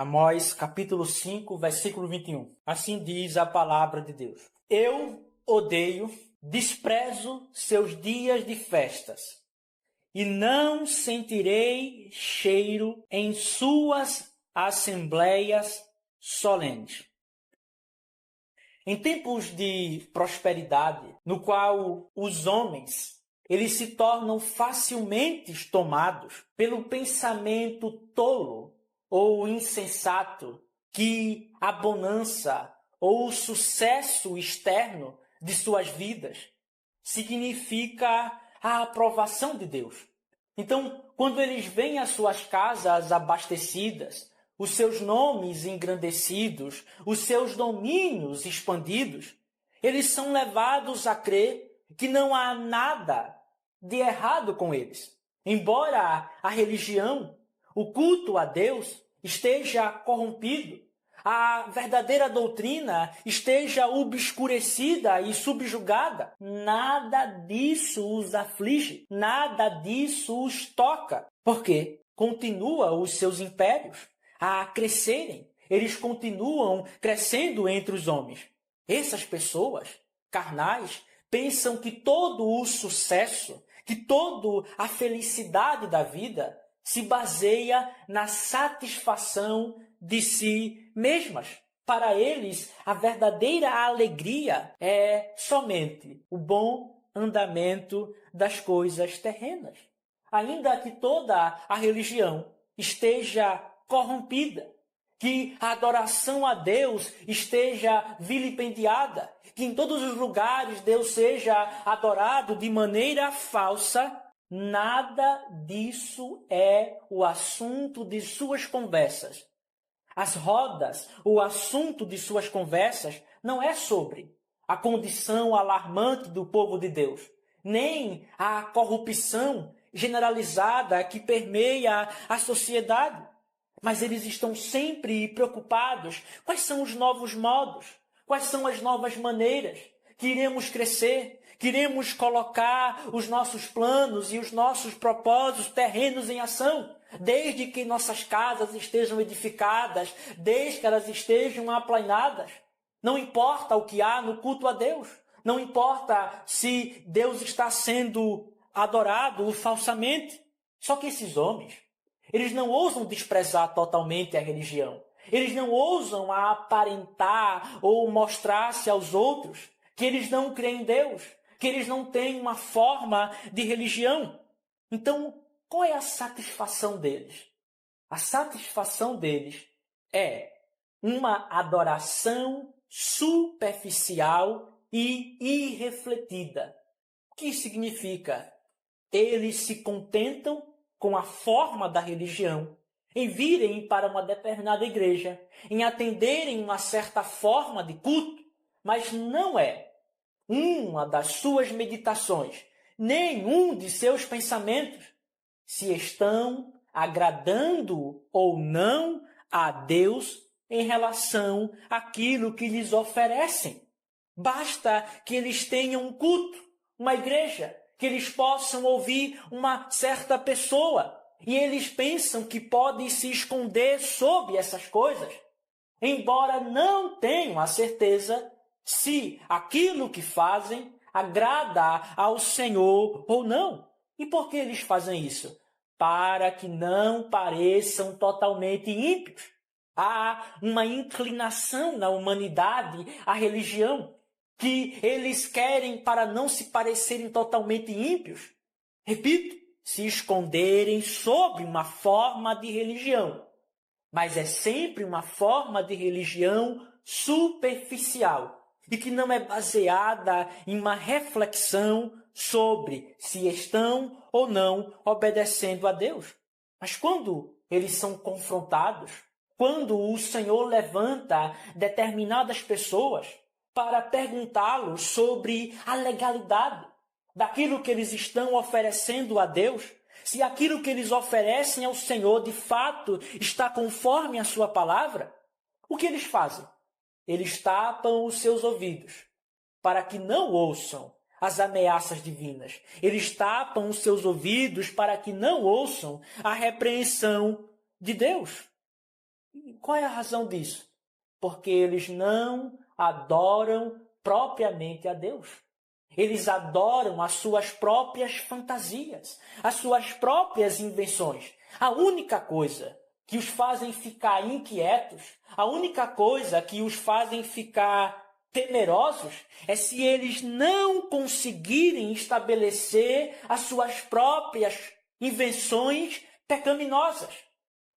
Amós, capítulo 5, versículo 21. Assim diz a palavra de Deus. Eu odeio, desprezo seus dias de festas, e não sentirei cheiro em suas assembleias solenes. Em tempos de prosperidade, no qual os homens eles se tornam facilmente tomados pelo pensamento tolo ou insensato que a bonança ou o sucesso externo de suas vidas significa a aprovação de Deus. Então, quando eles veem as suas casas abastecidas, os seus nomes engrandecidos, os seus domínios expandidos, eles são levados a crer que não há nada de errado com eles. Embora a religião, o culto a Deus, esteja corrompido, a verdadeira doutrina esteja obscurecida e subjugada, nada disso os aflige, nada disso os toca, porque continuam os seus impérios a crescerem, eles continuam crescendo entre os homens. Essas pessoas carnais pensam que todo o sucesso, que toda a felicidade da vida se baseia na satisfação de si mesmas. Para eles, a verdadeira alegria é somente o bom andamento das coisas terrenas. Ainda que toda a religião esteja corrompida, que a adoração a Deus esteja vilipendiada, que em todos os lugares Deus seja adorado de maneira falsa, nada disso é o assunto de suas conversas. As rodas, o assunto de suas conversas não é sobre a condição alarmante do povo de Deus, nem a corrupção generalizada que permeia a sociedade. Mas eles estão sempre preocupados. Quais são os novos modos? Quais são as novas maneiras que iremos crescer? Que iremos colocar os nossos planos e os nossos propósitos terrenos em ação? Desde que nossas casas estejam edificadas, desde que elas estejam aplainadas. Não importa o que há no culto a Deus. Não importa se Deus está sendo adorado falsamente. Só que esses homens, eles não ousam desprezar totalmente a religião. Eles não ousam aparentar ou mostrar-se aos outros que eles não creem em Deus, que eles não têm uma forma de religião. Então, qual é a satisfação deles? A satisfação deles é uma adoração superficial e irrefletida. O que significa? Eles se contentam com a forma da religião, em virem para uma determinada igreja, em atenderem uma certa forma de culto, mas não é uma das suas meditações, nenhum de seus pensamentos, se estão agradando ou não a Deus em relação àquilo que lhes oferecem. Basta que eles tenham um culto, uma igreja, que eles possam ouvir uma certa pessoa e eles pensam que podem se esconder sob essas coisas, embora não tenham a certeza se aquilo que fazem agrada ao Senhor ou não. E por que eles fazem isso? Para que não pareçam totalmente ímpios. Há uma inclinação na humanidade à religião, que eles querem para não se parecerem totalmente ímpios. Repito, se esconderem sob uma forma de religião. Mas é sempre uma forma de religião superficial e que não é baseada em uma reflexão sobre se estão ou não obedecendo a Deus. Mas quando eles são confrontados, quando o Senhor levanta determinadas pessoas para perguntá-los sobre a legalidade daquilo que eles estão oferecendo a Deus, se aquilo que eles oferecem ao Senhor de fato está conforme a sua palavra, o que eles fazem? Eles tapam os seus ouvidos para que não ouçam as ameaças divinas. Eles tapam os seus ouvidos para que não ouçam a repreensão de Deus. Qual é a razão disso? Porque eles não adoram propriamente a Deus. Eles adoram as suas próprias fantasias, as suas próprias invenções. A única coisa que os fazem ficar inquietos, a única coisa que os fazem ficar temerosos é se eles não conseguirem estabelecer as suas próprias invenções pecaminosas.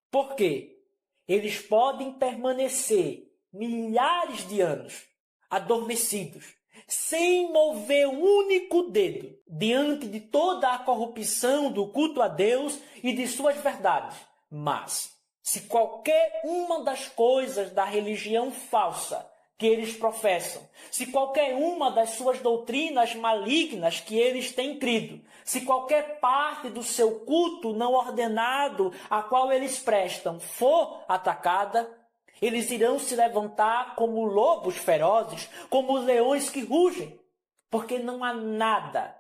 Por quê? Eles podem permanecer milhares de anos adormecidos, sem mover um único dedo, diante de toda a corrupção do culto a Deus e de suas verdades. Mas, se qualquer uma das coisas da religião falsa que eles professam, se qualquer uma das suas doutrinas malignas que eles têm crido, se qualquer parte do seu culto não ordenado a qual eles prestam for atacada, eles irão se levantar como lobos ferozes, como leões que rugem, porque não há nada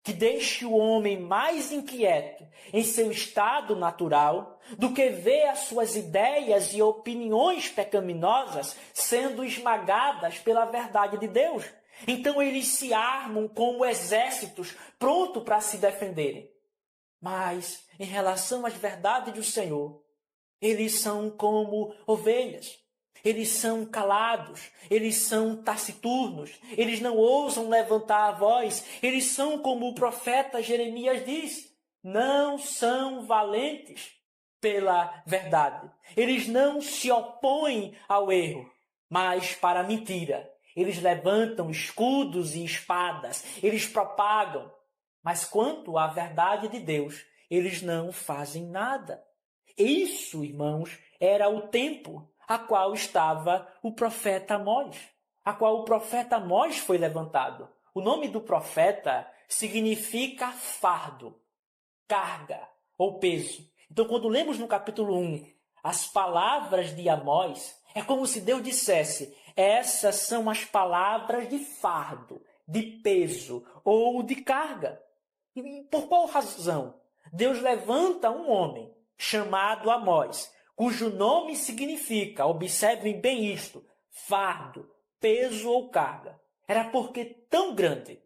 que deixe o homem mais inquieto em seu estado natural do que ver as suas ideias e opiniões pecaminosas sendo esmagadas pela verdade de Deus. Então eles se armam como exércitos prontos para se defenderem. Mas, em relação às verdades do Senhor, eles são como ovelhas. Eles são calados, eles são taciturnos, eles não ousam levantar a voz, eles são como o profeta Jeremias diz, não são valentes pela verdade. Eles não se opõem ao erro, mas para a mentira. Eles levantam escudos e espadas, eles propagam, mas quanto à verdade de Deus, eles não fazem nada. Isso, irmãos, era o tempo a qual estava o profeta Amós, a qual o profeta Amós foi levantado. O nome do profeta significa fardo, carga ou peso. Então, quando lemos no capítulo 1 as palavras de Amós, é como se Deus dissesse, essas são as palavras de fardo, de peso ou de carga. E por qual razão? Deus levanta um homem chamado Amós, cujo nome significa, observem bem isto, fardo, peso ou carga. Era porque tão grande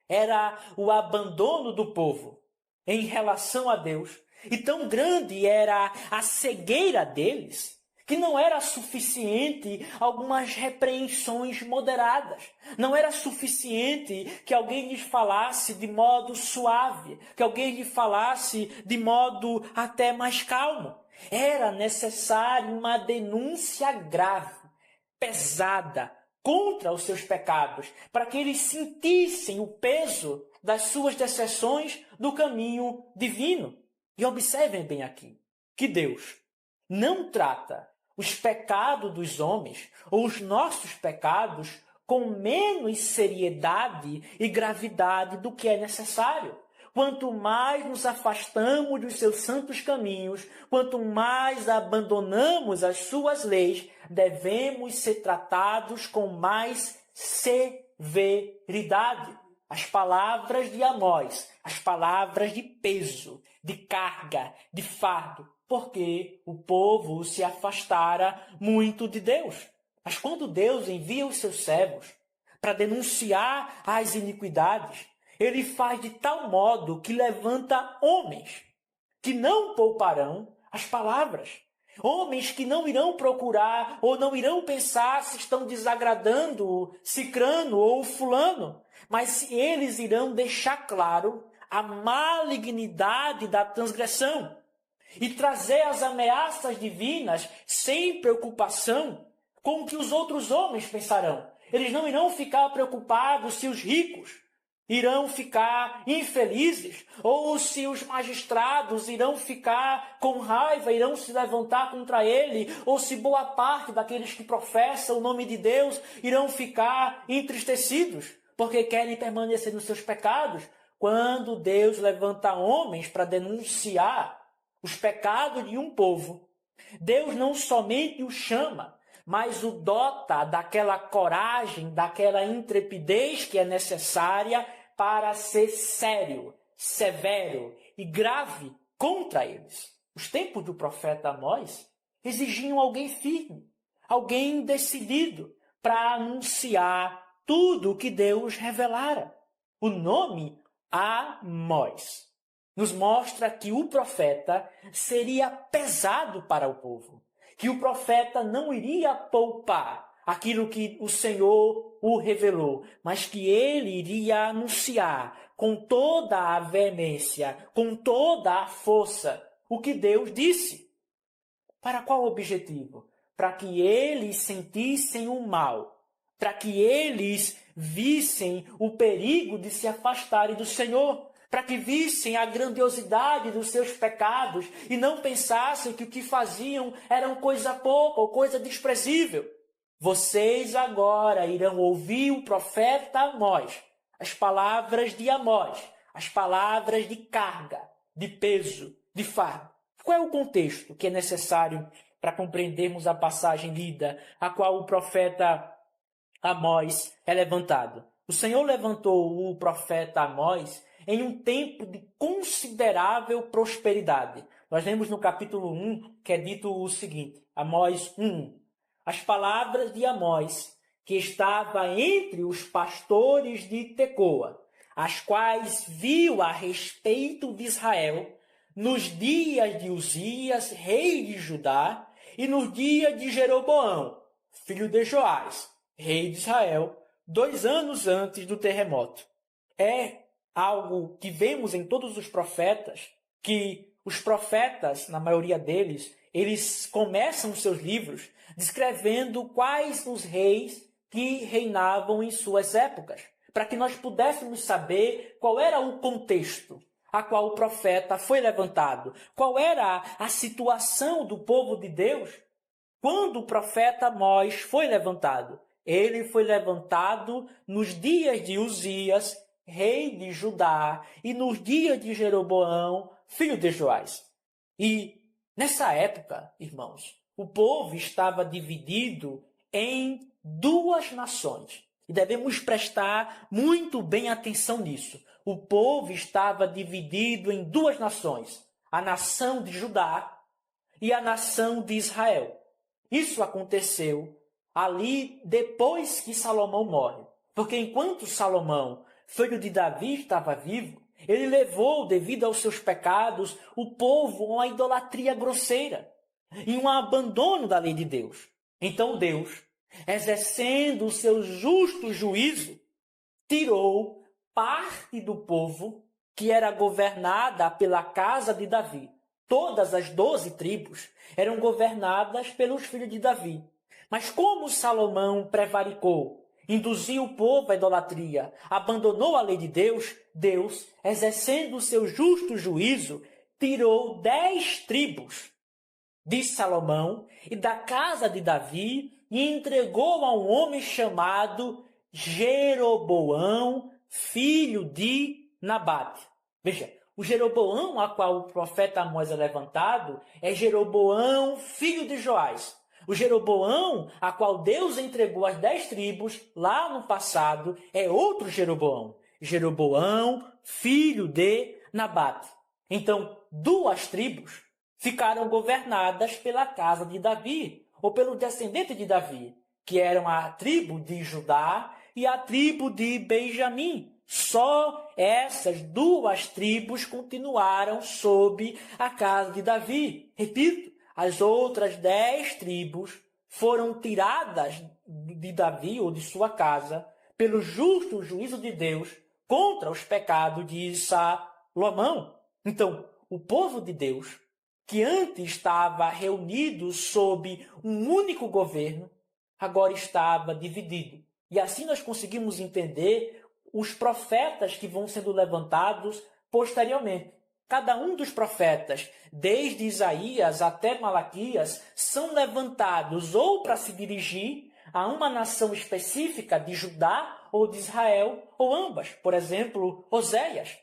era o abandono do povo em relação a Deus, e tão grande era a cegueira deles, que não era suficiente algumas repreensões moderadas. Não era suficiente que alguém lhes falasse de modo suave, que alguém lhe falasse de modo até mais calmo. Era necessário uma denúncia grave, pesada, contra os seus pecados, para que eles sentissem o peso das suas decepções do caminho divino. E observem bem aqui, que Deus não trata os pecados dos homens ou os nossos pecados com menos seriedade e gravidade do que é necessário. Quanto mais nos afastamos dos seus santos caminhos, quanto mais abandonamos as suas leis, devemos ser tratados com mais severidade. As palavras de Amós, as palavras de peso, de carga, de fardo, porque o povo se afastara muito de Deus. Mas quando Deus envia os seus servos para denunciar as iniquidades, ele faz de tal modo que levanta homens que não pouparão as palavras. Homens que não irão procurar ou não irão pensar se estão desagradando Cicrano ou Fulano, mas se eles irão deixar claro a malignidade da transgressão e trazer as ameaças divinas sem preocupação com o que os outros homens pensarão. Eles não irão ficar preocupados se os ricos irão ficar infelizes, ou se os magistrados irão ficar com raiva, irão se levantar contra ele, ou se boa parte daqueles que professam o nome de Deus irão ficar entristecidos, porque querem permanecer nos seus pecados. Quando Deus levanta homens para denunciar os pecados de um povo, Deus não somente o chama, mas o dota daquela coragem, daquela intrepidez que é necessária para ser sério, severo e grave contra eles. Os tempos do profeta Amós exigiam alguém firme, alguém decidido para anunciar tudo o que Deus revelara. O nome Amós nos mostra que o profeta seria pesado para o povo, que o profeta não iria poupar aquilo que o Senhor o revelou, mas que ele iria anunciar com toda a veemência, com toda a força, o que Deus disse. Para qual objetivo? Para que eles sentissem o mal, para que eles vissem o perigo de se afastarem do Senhor, para que vissem a grandiosidade dos seus pecados e não pensassem que o que faziam era coisa pouca ou coisa desprezível. Vocês agora irão ouvir o profeta Amós, as palavras de Amós, as palavras de carga, de peso, de fardo. Qual é o contexto que é necessário para compreendermos a passagem lida, a qual o profeta Amós é levantado? O Senhor levantou o profeta Amós em um tempo de considerável prosperidade. Nós lemos no capítulo 1 que é dito o seguinte, Amós 1. As palavras de Amós, que estava entre os pastores de Tecoa, as quais viu a respeito de Israel, nos dias de Uzias, rei de Judá, e nos dias de Jeroboão, filho de Joás, rei de Israel, 2 anos antes do terremoto. É algo que vemos em todos os profetas, que os profetas, na maioria deles, eles começam seus livros descrevendo quais os reis que reinavam em suas épocas, para que nós pudéssemos saber qual era o contexto a qual o profeta foi levantado, qual era a situação do povo de Deus quando o profeta Amós foi levantado. Ele foi levantado nos dias de Uzias, rei de Judá, e nos dias de Jeroboão, filho de Joás. E nessa época, irmãos, o povo estava dividido em 2 nações. E devemos prestar muito bem atenção nisso. O povo estava dividido em 2 nações, a nação de Judá e a nação de Israel. Isso aconteceu ali depois que Salomão morre. Porque enquanto Salomão, filho de Davi, estava vivo, ele levou, devido aos seus pecados, o povo a uma idolatria grosseira e um abandono da lei de Deus. Então Deus, exercendo o seu justo juízo, tirou parte do povo que era governada pela casa de Davi. Todas as 12 tribos eram governadas pelos filhos de Davi. Mas como Salomão prevaricou, induziu o povo à idolatria, abandonou a lei de Deus, Deus, exercendo o seu justo juízo, tirou 10 tribos de Salomão e da casa de Davi e entregou a um homem chamado Jeroboão, filho de Nabate. Veja, o Jeroboão a qual o profeta Amós é levantado é Jeroboão, filho de Joás. O Jeroboão a qual Deus entregou as 10 tribos lá no passado é outro Jeroboão. Jeroboão, filho de Nabate. Então, 2 tribos ficaram governadas pela casa de Davi, ou pelo descendente de Davi, que eram a tribo de Judá e a tribo de Benjamim. Só essas 2 tribos continuaram sob a casa de Davi. Repito, as outras 10 tribos foram tiradas de Davi ou de sua casa pelo justo juízo de Deus contra os pecados de Salomão. Então, o povo de Deus, que antes estava reunido sob um único governo, agora estava dividido. E assim nós conseguimos entender os profetas que vão sendo levantados posteriormente. Cada um dos profetas, desde Isaías até Malaquias, são levantados ou para se dirigir a uma nação específica de Judá ou de Israel, ou ambas. Por exemplo, Oséias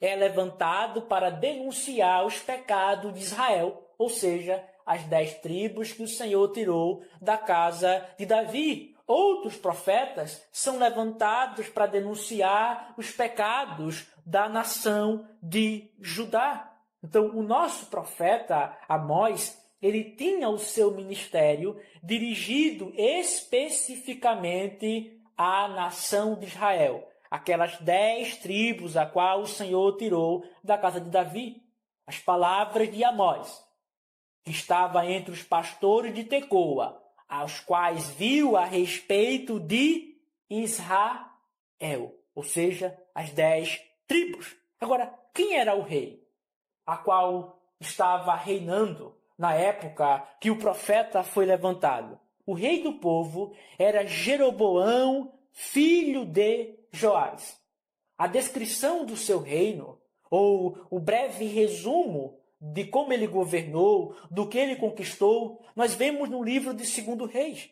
é levantado para denunciar os pecados de Israel, ou seja, as 10 tribos que o Senhor tirou da casa de Davi. Outros profetas são levantados para denunciar os pecados da nação de Judá. Então, o nosso profeta Amós, ele tinha o seu ministério dirigido especificamente à nação de Israel, aquelas 10 tribos a qual o Senhor tirou da casa de Davi. As palavras de Amós, que estava entre os pastores de Tecoa, aos quais viu a respeito de Israel, ou seja, as 10 tribos. Agora, quem era o rei, a qual estava reinando na época que o profeta foi levantado? O rei do povo era Jeroboão, filho de Joás. A descrição do seu reino, ou o breve resumo de como ele governou, do que ele conquistou, nós vemos no livro de 2 Reis,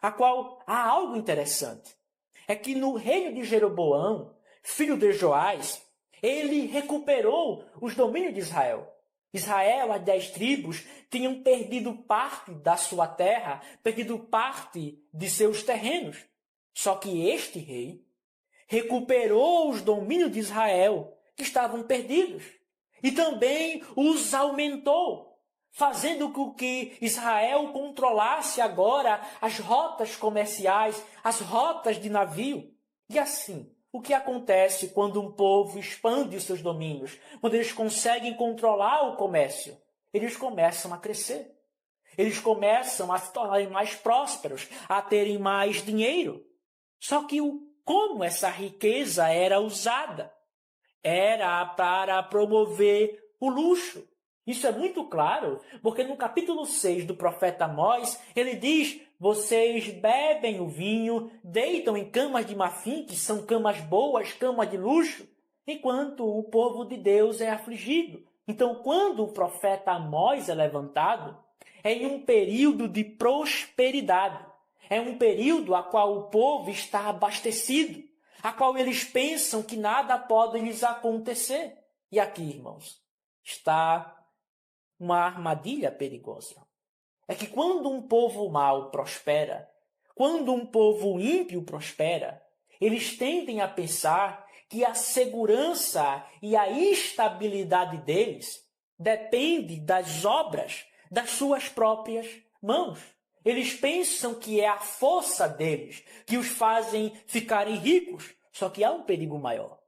a qual há algo interessante. É que no reino de Jeroboão, filho de Joás, ele recuperou os domínios de Israel. Israel, as 10 tribos, tinham perdido parte da sua terra, perdido parte de seus terrenos. Só que este rei recuperou os domínios de Israel, que estavam perdidos, e também os aumentou, fazendo com que Israel controlasse agora as rotas comerciais, as rotas de navio. E assim, o que acontece quando um povo expande os seus domínios? Quando eles conseguem controlar o comércio, eles começam a crescer. Eles começam a se tornarem mais prósperos, a terem mais dinheiro. Só que como essa riqueza era usada? Era para promover o luxo. Isso é muito claro, porque no capítulo 6 do profeta Amós, ele diz: vocês bebem o vinho, deitam em camas de marfim, que são camas boas, camas de luxo, enquanto o povo de Deus é afligido. Então, quando o profeta Amós é levantado, é em um período de prosperidade. É um período a qual o povo está abastecido, a qual eles pensam que nada pode lhes acontecer. E aqui, irmãos, está uma armadilha perigosa. É que quando um povo mau prospera, quando um povo ímpio prospera, eles tendem a pensar que a segurança e a estabilidade deles depende das obras das suas próprias mãos. Eles pensam que é a força deles que os fazem ficarem ricos. Só que há um perigo maior.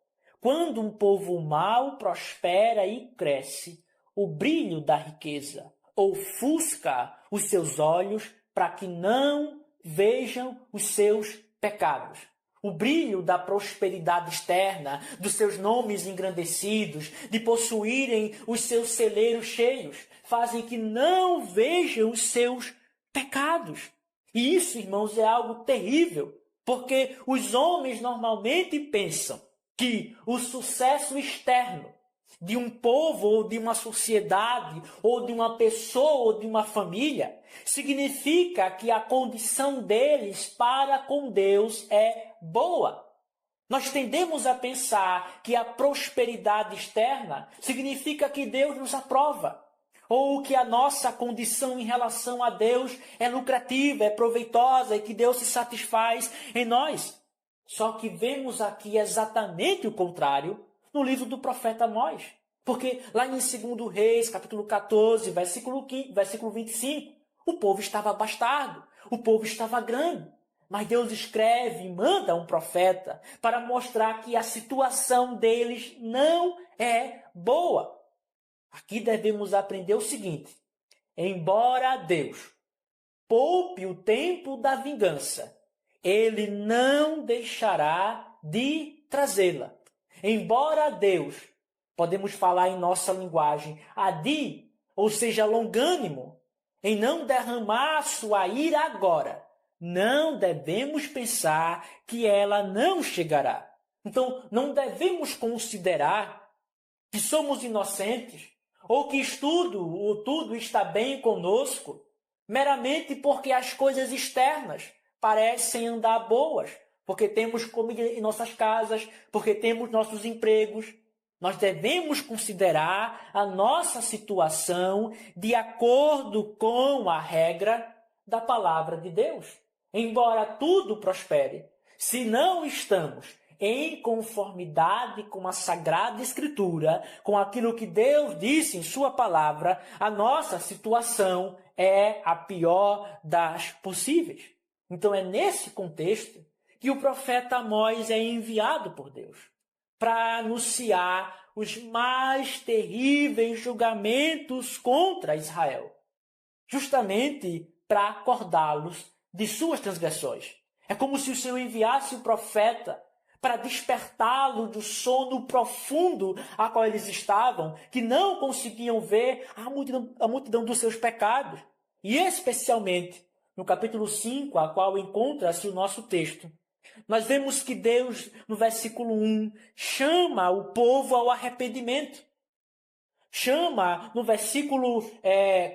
Quando um povo mau prospera e cresce, o brilho da riqueza ofusca os seus olhos para que não vejam os seus pecados. O brilho da prosperidade externa, dos seus nomes engrandecidos, de possuírem os seus celeiros cheios, fazem que não vejam os seus pecados. E isso, irmãos, é algo terrível, porque os homens normalmente pensam que o sucesso externo de um povo, ou de uma sociedade, ou de uma pessoa, ou de uma família, significa que a condição deles para com Deus é boa. Nós tendemos a pensar que a prosperidade externa significa que Deus nos aprova, ou que a nossa condição em relação a Deus é lucrativa, é proveitosa e que Deus se satisfaz em nós. Só que vemos aqui exatamente o contrário no livro do profeta Amós. Porque lá em 2 Reis, capítulo 14, versículo 25, o povo estava abastado, o povo estava grande. Mas Deus escreve e manda um profeta para mostrar que a situação deles não é boa. Aqui devemos aprender o seguinte: embora Deus poupe o tempo da vingança, Ele não deixará de trazê-la. Embora Deus, podemos falar em nossa linguagem, adie, ou seja, longânimo, em não derramar sua ira agora, não devemos pensar que ela não chegará. Então, não devemos considerar que somos inocentes, ou que tudo está bem conosco, meramente porque as coisas externas parecem andar boas, porque temos comida em nossas casas, porque temos nossos empregos. Nós devemos considerar a nossa situação de acordo com a regra da palavra de Deus. Embora tudo prospere, se não estamos em conformidade com a Sagrada Escritura, com aquilo que Deus disse em sua palavra, a nossa situação é a pior das possíveis. Então é nesse contexto que o profeta Amós é enviado por Deus para anunciar os mais terríveis julgamentos contra Israel, justamente para acordá-los de suas transgressões. É como se o Senhor enviasse o profeta para despertá-lo do sono profundo a qual eles estavam, que não conseguiam ver a multidão dos seus pecados. E especialmente no capítulo 5, a qual encontra-se o nosso texto, nós vemos que Deus, no versículo 1, chama o povo ao arrependimento. Chama no versículo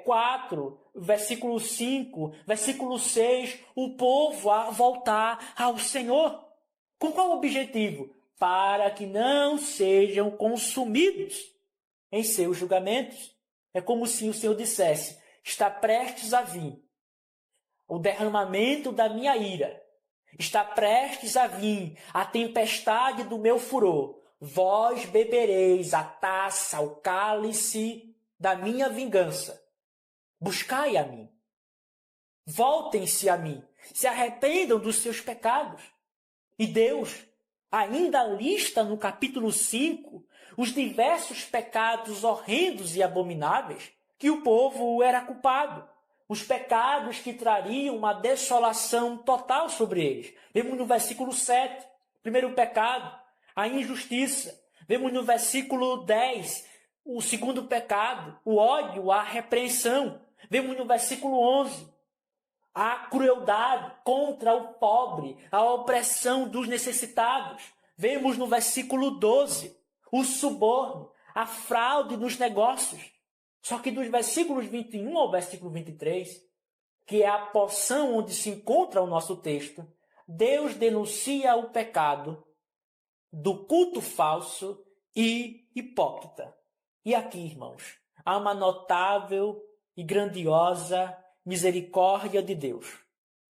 4, versículo 5, versículo 6, o povo a voltar ao Senhor. Com qual objetivo? Para que não sejam consumidos em seus julgamentos. É como se o Senhor dissesse: está prestes a vir o derramamento da minha ira. Está prestes a vir a tempestade do meu furor. Vós bebereis a taça, o cálice da minha vingança. Buscai a mim. Voltem-se a mim. Se arrependam dos seus pecados. E Deus ainda lista no capítulo 5 os diversos pecados horrendos e abomináveis que o povo era culpado. Os pecados que trariam uma desolação total sobre eles. Vemos no versículo 7, primeiro pecado, a injustiça. Vemos no versículo 10, o segundo pecado, o ódio, a repreensão. Vemos no versículo 11, a crueldade contra o pobre, a opressão dos necessitados. Vemos no versículo 12, o suborno, a fraude nos negócios. Só que dos versículos 21 ao versículo 23, que é a porção onde se encontra o nosso texto, Deus denuncia o pecado do culto falso e hipócrita. E aqui, irmãos, há uma notável e grandiosa misericórdia de Deus.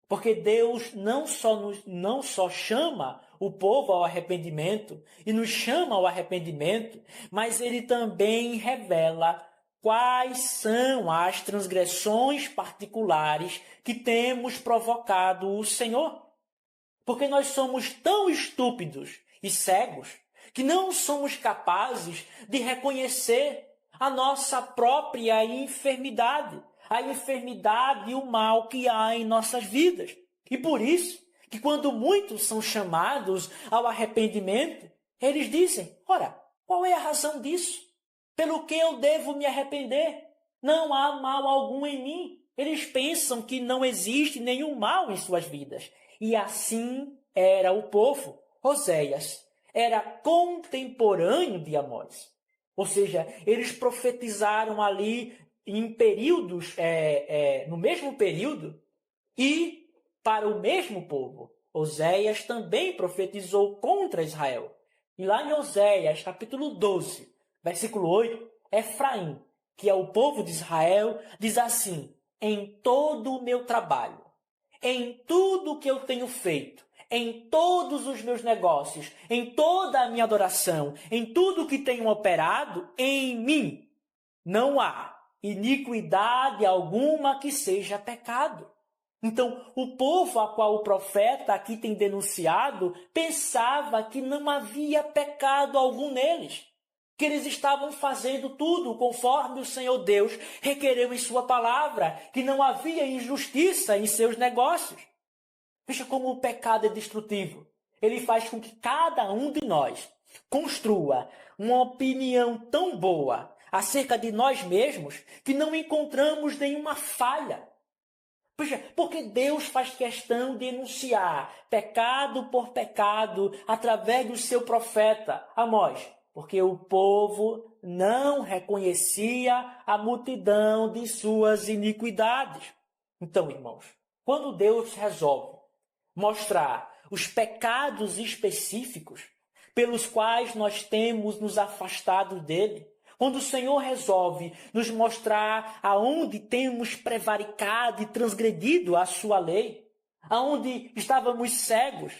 Porque Deus não só chama o povo ao arrependimento e nos chama ao arrependimento, mas Ele também revela quais são as transgressões particulares que temos provocado o Senhor. Porque nós somos tão estúpidos e cegos que não somos capazes de reconhecer a nossa própria enfermidade, a enfermidade e o mal que há em nossas vidas. E por isso que quando muitos são chamados ao arrependimento, eles dizem: ora, qual é a razão disso? Pelo que eu devo me arrepender? Não há mal algum em mim. Eles pensam que não existe nenhum mal em suas vidas. E assim era o povo. Oséias era contemporâneo de Amós. Ou seja, eles profetizaram ali em períodos, no mesmo período e para o mesmo povo. Oséias também profetizou contra Israel. E lá em Oséias, capítulo 12, versículo 8, Efraim, que é o povo de Israel, diz assim: em todo o meu trabalho, em tudo que eu tenho feito, em todos os meus negócios, em toda a minha adoração, em tudo que tenho operado, em mim não há iniquidade alguma que seja pecado. Então, o povo a qual o profeta aqui tem denunciado pensava que não havia pecado algum neles, que eles estavam fazendo tudo conforme o Senhor Deus requereu em sua palavra, que não havia injustiça em seus negócios. Veja como o pecado é destrutivo. Ele faz com que cada um de nós construa uma opinião tão boa acerca de nós mesmos que não encontramos nenhuma falha. Veja, porque Deus faz questão de enunciar pecado por pecado através do seu profeta Amós. Porque o povo não reconhecia a multidão de suas iniquidades. Então, irmãos, quando Deus resolve mostrar os pecados específicos pelos quais nós temos nos afastado dele, quando o Senhor resolve nos mostrar aonde temos prevaricado e transgredido a sua lei, aonde estávamos cegos,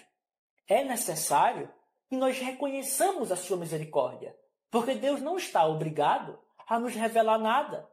é necessário e nós reconheçamos a sua misericórdia, porque Deus não está obrigado a nos revelar nada.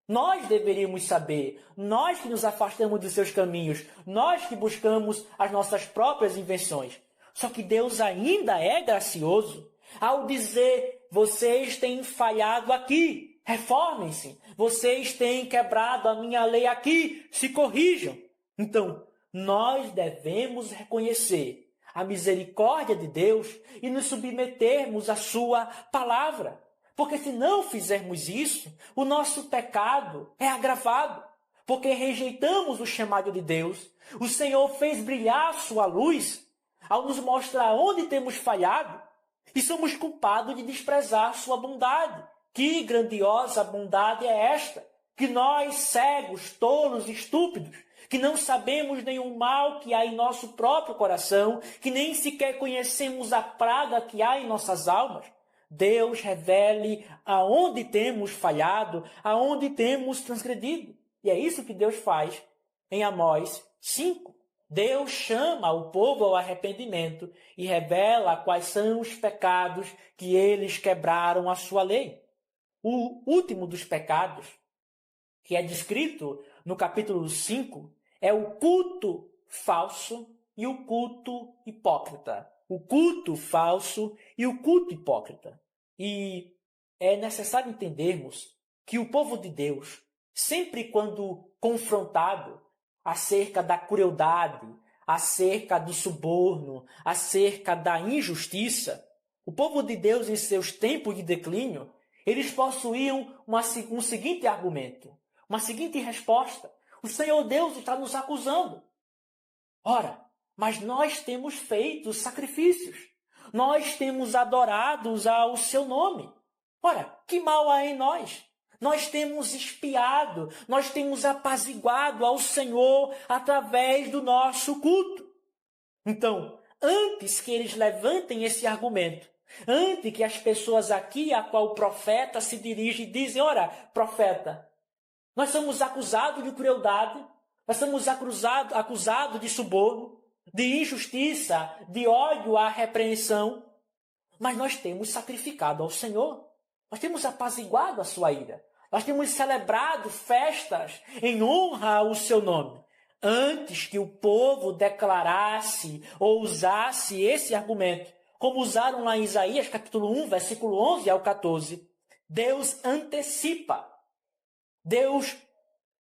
Nós deveríamos saber, nós que nos afastamos dos seus caminhos, nós que buscamos as nossas próprias invenções. Só que Deus ainda é gracioso ao dizer: vocês têm falhado aqui, reformem-se. Vocês têm quebrado a minha lei aqui, se corrijam. Então, nós devemos reconhecer a misericórdia de Deus e nos submetermos à sua palavra. Porque se não fizermos isso, o nosso pecado é agravado. Porque rejeitamos o chamado de Deus. O Senhor fez brilhar a sua luz ao nos mostrar onde temos falhado e somos culpados de desprezar sua bondade. Que grandiosa bondade é esta? Que nós, cegos, tolos, estúpidos, que não sabemos nenhum mal que há em nosso próprio coração, que nem sequer conhecemos a praga que há em nossas almas, Deus revele aonde temos falhado, aonde temos transgredido. E é isso que Deus faz em Amós 5. Deus chama o povo ao arrependimento e revela quais são os pecados que eles quebraram a sua lei. O último dos pecados, que é descrito no capítulo 5, é o culto falso e o culto hipócrita. O culto falso e o culto hipócrita. E é necessário entendermos que o povo de Deus, sempre quando confrontado acerca da crueldade, acerca do suborno, acerca da injustiça, o povo de Deus, em seus tempos de declínio, eles possuíam um seguinte argumento, uma seguinte resposta: o Senhor Deus está nos acusando. Ora, mas nós temos feito sacrifícios, nós temos adorado ao seu nome. Ora, que mal há em nós? Nós temos espiado, nós temos apaziguado ao Senhor através do nosso culto. Então, antes que eles levantem esse argumento, antes que as pessoas aqui a qual o profeta se dirige dizem: ora, profeta, nós somos acusados de crueldade, nós somos acusados de suborno, de injustiça, de ódio à repreensão, mas nós temos sacrificado ao Senhor, nós temos apaziguado a sua ira, nós temos celebrado festas em honra ao seu nome. Antes que o povo declarasse ou usasse esse argumento, como usaram lá em Isaías capítulo 1, versículo 11 ao 14, Deus antecipa. Deus,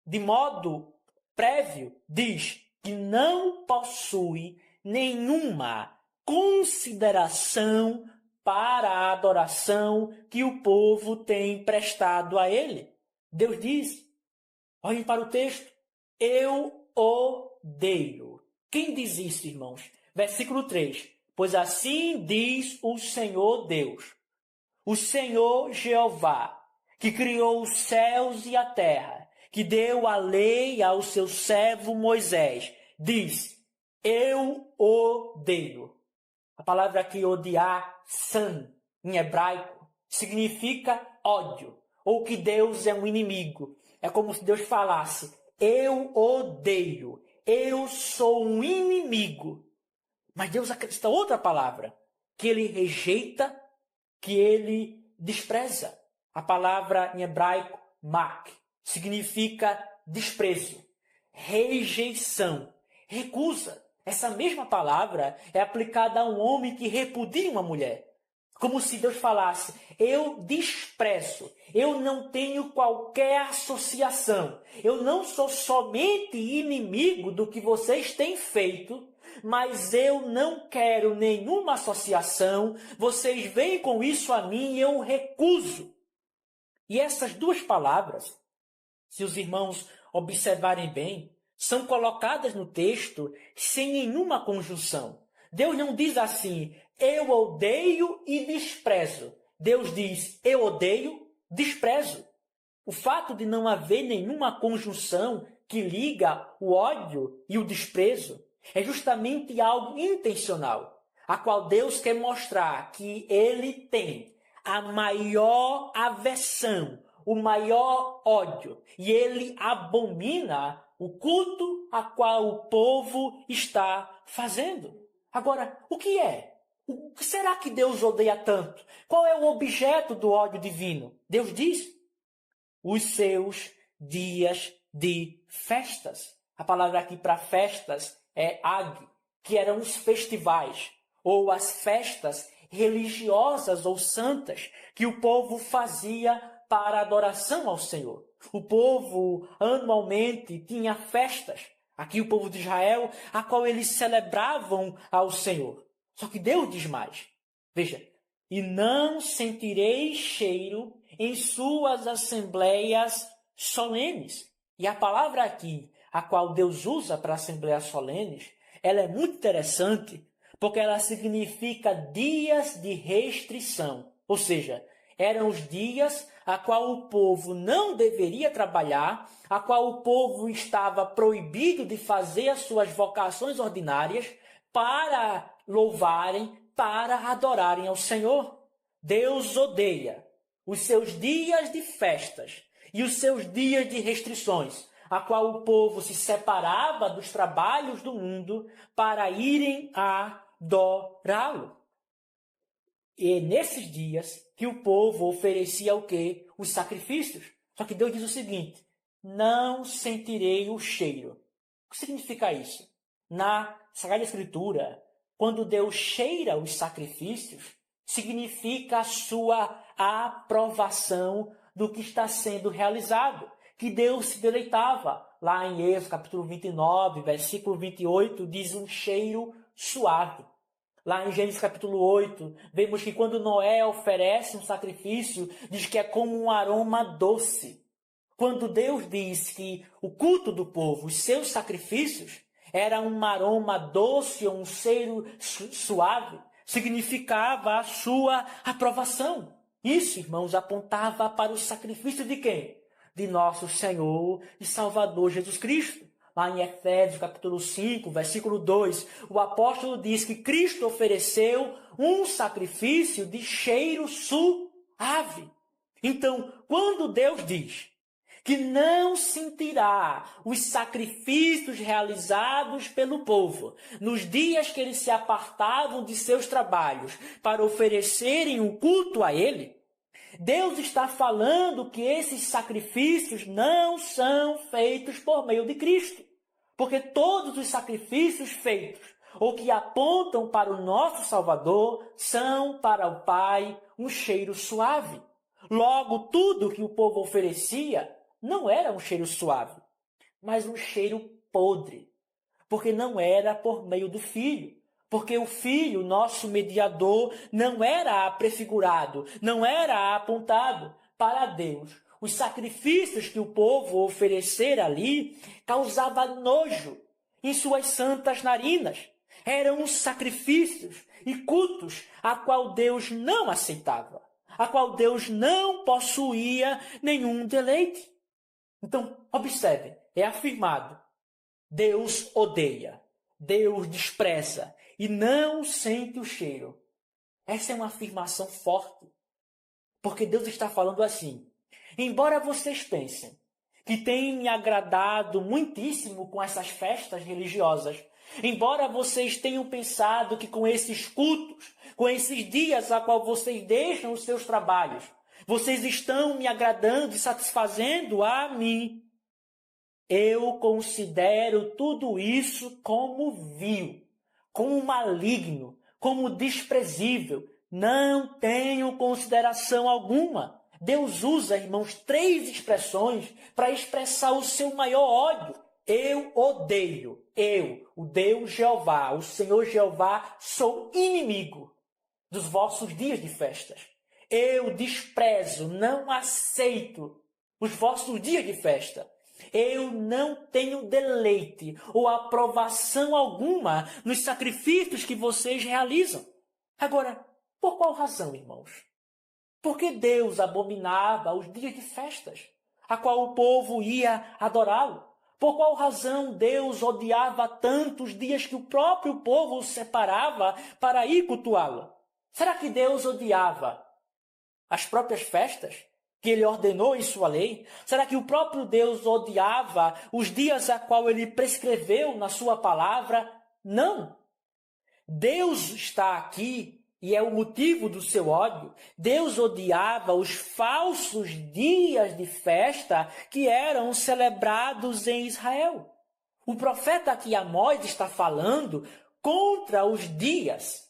de modo prévio, diz que não possui nenhuma consideração para a adoração que o povo tem prestado a ele. Deus diz, olhem para o texto: eu odeio. Quem diz isso, irmãos? Versículo 3. Pois assim diz o Senhor Deus, o Senhor Jeová, que criou os céus e a terra, que deu a lei ao seu servo Moisés, diz: eu odeio. A palavra aqui, odiar, san, em hebraico, significa ódio, ou que Deus é um inimigo. É como se Deus falasse: eu odeio, eu sou um inimigo. Mas Deus acrescenta outra palavra, que ele rejeita, que ele despreza. A palavra em hebraico, mak, significa desprezo, rejeição, recusa. Essa mesma palavra é aplicada a um homem que repudia uma mulher. Como se Deus falasse: eu desprezo, eu não tenho qualquer associação, eu não sou somente inimigo do que vocês têm feito, mas eu não quero nenhuma associação, vocês vêm com isso a mim e eu recuso. E essas duas palavras, se os irmãos observarem bem, são colocadas no texto sem nenhuma conjunção. Deus não diz assim: eu odeio e desprezo. Deus diz: eu odeio, desprezo. O fato de não haver nenhuma conjunção que liga o ódio e o desprezo é justamente algo intencional, a qual Deus quer mostrar que ele tem a maior aversão, o maior ódio, e ele abomina o culto a qual o povo está fazendo. Agora, o que é O que será que Deus odeia tanto? Qual é o objeto do ódio divino? Deus diz: os seus dias de festas. A palavra aqui para festas é ag, que eram os festivais, ou as festas religiosas ou santas que o povo fazia para adoração ao Senhor. O povo anualmente tinha festas, aqui o povo de Israel, a qual eles celebravam ao Senhor. Só que Deus diz mais. Veja, e não sentireis cheiro em suas assembleias solenes. E a palavra aqui, a qual Deus usa para assembleias solenes, ela é muito interessante, porque ela significa dias de restrição. Ou seja, eram os dias a qual o povo não deveria trabalhar, a qual o povo estava proibido de fazer as suas vocações ordinárias para louvarem, para adorarem ao Senhor. Deus odeia os seus dias de festas e os seus dias de restrições, a qual o povo se separava dos trabalhos do mundo para irem adorá-lo. E é nesses dias que o povo oferecia o quê? Os sacrifícios. Só que Deus diz o seguinte: não sentirei o cheiro. O que significa isso? Na Sagrada Escritura, quando Deus cheira os sacrifícios, significa a sua aprovação do que está sendo realizado, que Deus se deleitava. Lá em Êxodo, capítulo 29, versículo 28, diz um cheiro suave. Lá em Gênesis capítulo 8, vemos que quando Noé oferece um sacrifício, diz que é como um aroma doce. Quando Deus diz que o culto do povo, os seus sacrifícios, era um aroma doce ou um cheiro suave, significava a sua aprovação. Isso, irmãos, apontava para o sacrifício de quem? De nosso Senhor e Salvador Jesus Cristo. Lá em Efésios capítulo 5, versículo 2, o apóstolo diz que Cristo ofereceu um sacrifício de cheiro suave. Então, quando Deus diz que não sentirá os sacrifícios realizados pelo povo nos dias que eles se apartavam de seus trabalhos para oferecerem um culto a Ele, Deus está falando que esses sacrifícios não são feitos por meio de Cristo. Porque todos os sacrifícios feitos ou que apontam para o nosso Salvador são para o Pai um cheiro suave. Logo, tudo que o povo oferecia não era um cheiro suave, mas um cheiro podre. Porque não era por meio do Filho. Porque o Filho, nosso mediador, não era prefigurado, não era apontado para Deus. Os sacrifícios que o povo oferecera ali causavam nojo em suas santas narinas. Eram sacrifícios e cultos a qual Deus não aceitava, a qual Deus não possuía nenhum deleite. Então, observe, é afirmado: Deus odeia, Deus despreza e não sente o cheiro. Essa é uma afirmação forte, porque Deus está falando assim: embora vocês pensem que tem me agradado muitíssimo com essas festas religiosas, embora vocês tenham pensado que com esses cultos, com esses dias a qual vocês deixam os seus trabalhos, vocês estão me agradando e satisfazendo a mim, eu considero tudo isso como vil, como maligno, como desprezível. Não tenho consideração alguma. Deus usa, irmãos, 3 expressões para expressar o seu maior ódio. Eu odeio, o Deus Jeová, o Senhor Jeová, sou inimigo dos vossos dias de festas. Eu desprezo, não aceito os vossos dias de festa. Eu não tenho deleite ou aprovação alguma nos sacrifícios que vocês realizam. Agora, por qual razão, irmãos? Porque Deus abominava os dias de festas, a qual o povo ia adorá-lo. Por qual razão Deus odiava tanto os dias que o próprio povo separava para ir cultuá-lo? Será que Deus odiava as próprias festas que Ele ordenou em sua lei? Será que o próprio Deus odiava os dias a qual Ele prescreveu na sua palavra? Não. Deus está aqui e é o motivo do seu ódio. Deus odiava os falsos dias de festa que eram celebrados em Israel. O profeta aqui Amós está falando contra os dias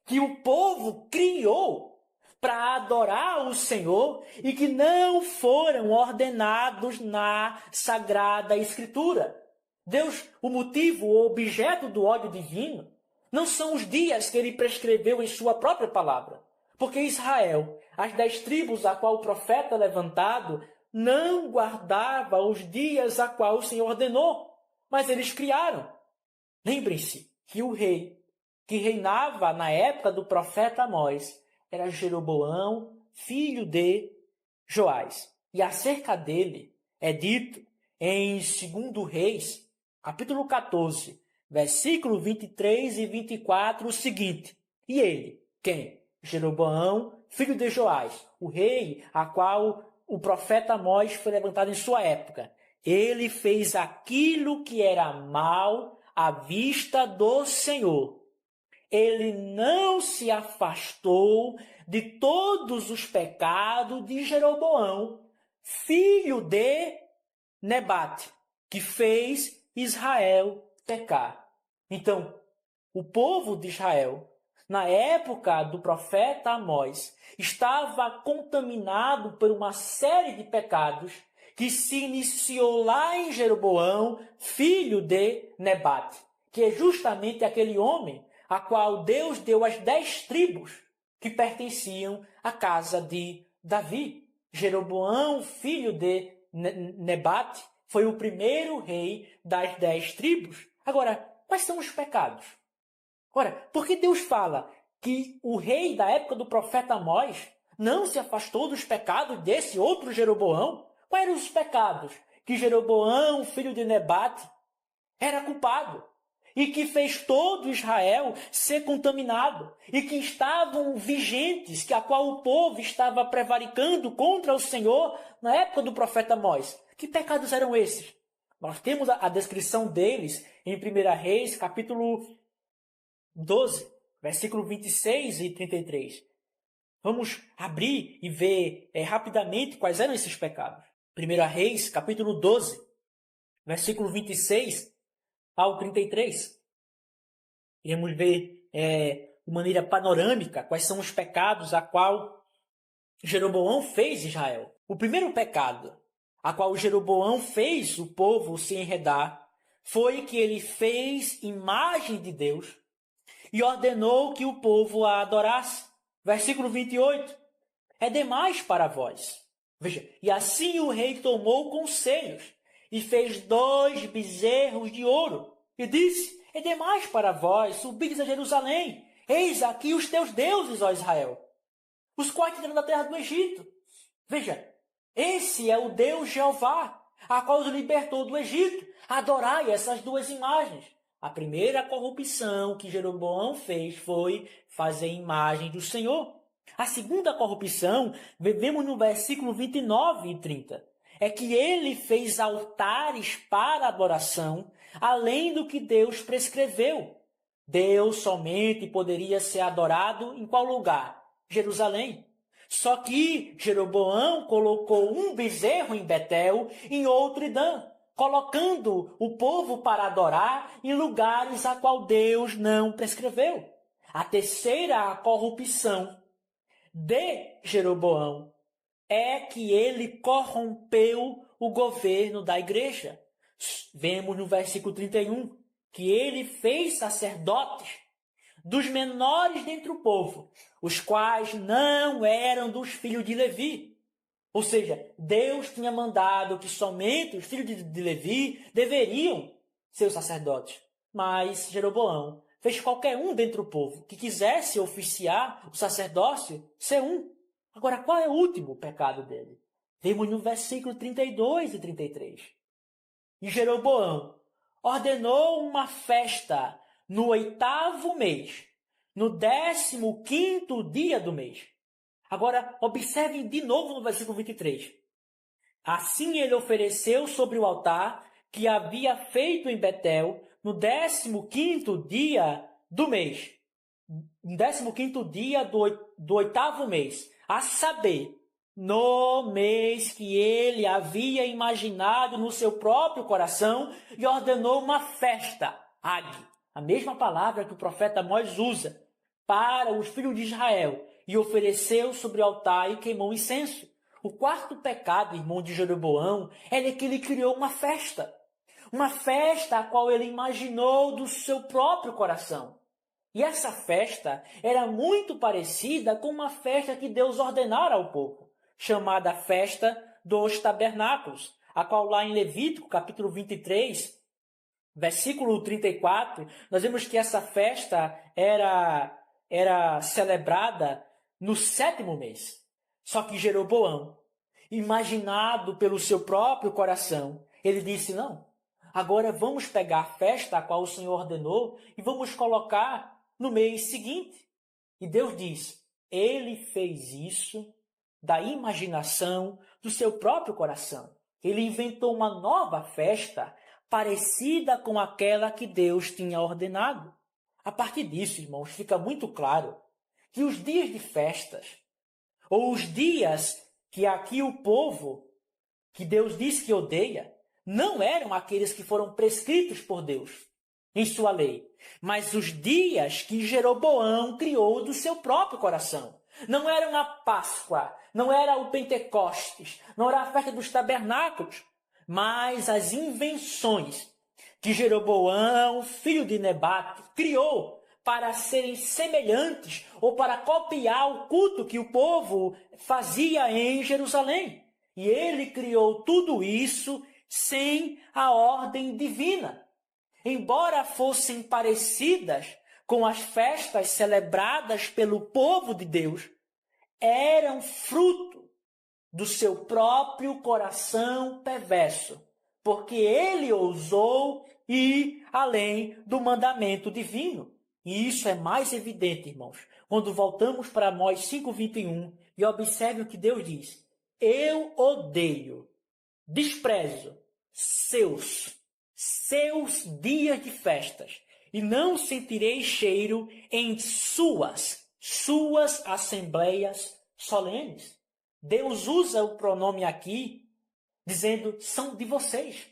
que o povo criou para adorar o Senhor e que não foram ordenados na Sagrada Escritura. Deus, o motivo, o objeto do ódio divino, não são os dias que ele prescreveu em sua própria palavra. Porque Israel, as 10 tribos a qual o profeta é levantado, não guardava os dias a qual o Senhor ordenou, mas eles criaram. Lembrem-se que o rei que reinava na época do profeta Amós era Jeroboão, filho de Joás. E acerca dele é dito em 2 Reis, capítulo 14, versículo 23 e 24, o seguinte: E ele, quem? Jeroboão, filho de Joás, o rei a qual o profeta Amós foi levantado em sua época. Ele fez aquilo que era mal à vista do Senhor. Ele não se afastou de todos os pecados de Jeroboão, filho de Nebate, que fez Israel pecar. Então, o povo de Israel, na época do profeta Amós, estava contaminado por uma série de pecados que se iniciou lá em Jeroboão, filho de Nebate, que é justamente aquele homem a qual Deus deu as 10 tribos que pertenciam à casa de Davi. Jeroboão, filho de Nebate, foi o primeiro rei das 10 tribos. Agora, quais são os pecados? Ora, por que Deus fala que o rei da época do profeta Amós não se afastou dos pecados desse outro Jeroboão? Quais eram os pecados que Jeroboão, filho de Nebate, era culpado? E que fez todo Israel ser contaminado, e que estavam vigentes, que a qual o povo estava prevaricando contra o Senhor na época do profeta Amós. Que pecados eram esses? Nós temos a descrição deles em 1 Reis, capítulo 12, versículo 26 e 33. Vamos abrir e ver rapidamente quais eram esses pecados. 1 Reis, capítulo 12, versículo 26 ao 33. Iremos ver de maneira panorâmica quais são os pecados a qual Jeroboão fez Israel. O primeiro pecado a qual Jeroboão fez o povo se enredar foi que ele fez imagem de Deus e ordenou que o povo a adorasse. Versículo 28. É demais para vós. Veja, e assim o rei tomou conselhos e fez 2 bezerros de ouro e disse: é demais para vós subires a Jerusalém. Eis aqui os teus deuses, ó Israel, os quais tiraram da terra do Egito. Veja, esse é o Deus Jeová, a qual os libertou do Egito. Adorai essas 2 imagens. A primeira corrupção que Jeroboão fez foi fazer imagem do Senhor. A segunda corrupção, vemos no versículo 29 e 30. É que ele fez altares para adoração, além do que Deus prescreveu. Deus somente poderia ser adorado em qual lugar? Jerusalém. Só que Jeroboão colocou um bezerro em Betel, em outro em Dan, colocando o povo para adorar em lugares a qual Deus não prescreveu. A terceira corrupção de Jeroboão é que ele corrompeu o governo da igreja. Vemos no versículo 31 que ele fez sacerdotes dos menores dentre o povo, os quais não eram dos filhos de Levi. Ou seja, Deus tinha mandado que somente os filhos de Levi deveriam ser os sacerdotes. Mas Jeroboão fez qualquer um dentre o povo que quisesse oficiar o sacerdócio ser um. Agora, qual é o último pecado dele? Vemos no versículo 32 e 33. E Jeroboão ordenou uma festa no 8º mês, no 15º dia do mês. Agora, observem de novo no versículo 23. Assim ele ofereceu sobre o altar que havia feito em Betel no 15º dia do mês. no 15º dia do 8º mês, a saber, no mês que ele havia imaginado no seu próprio coração, e ordenou uma festa, Ag, a mesma palavra que o profeta Amós usa, para os filhos de Israel, e ofereceu sobre o altar e queimou incenso. O quarto pecado, irmão, de Jeroboão, é que ele criou uma festa a qual ele imaginou do seu próprio coração. E essa festa era muito parecida com uma festa que Deus ordenara ao povo, chamada Festa dos Tabernáculos, a qual lá em Levítico, capítulo 23, versículo 34, nós vemos que essa festa era celebrada no 7º mês. Só que Jeroboão, imaginado pelo seu próprio coração, ele disse, não, agora vamos pegar a festa a qual o Senhor ordenou e vamos colocar no mês seguinte. E Deus diz, ele fez isso da imaginação do seu próprio coração. Ele inventou uma nova festa parecida com aquela que Deus tinha ordenado. A partir disso, irmãos, fica muito claro que os dias de festas, ou os dias que aqui o povo, que Deus diz que odeia, não eram aqueles que foram prescritos por Deus em sua lei, mas os dias que Jeroboão criou do seu próprio coração. Não era a Páscoa, não era o Pentecostes, não era a festa dos tabernáculos, mas as invenções que Jeroboão, filho de Nebate, criou para serem semelhantes ou para copiar o culto que o povo fazia em Jerusalém. E ele criou tudo isso sem a ordem divina. Embora fossem parecidas com as festas celebradas pelo povo de Deus, eram fruto do seu próprio coração perverso, porque ele ousou ir além do mandamento divino. E isso é mais evidente, irmãos, quando voltamos para Amós 5:21 e observe o que Deus diz. Eu odeio, desprezo seus dias de festas, e não sentirei cheiro em suas assembleias solenes. Deus usa o pronome aqui, dizendo, são de vocês.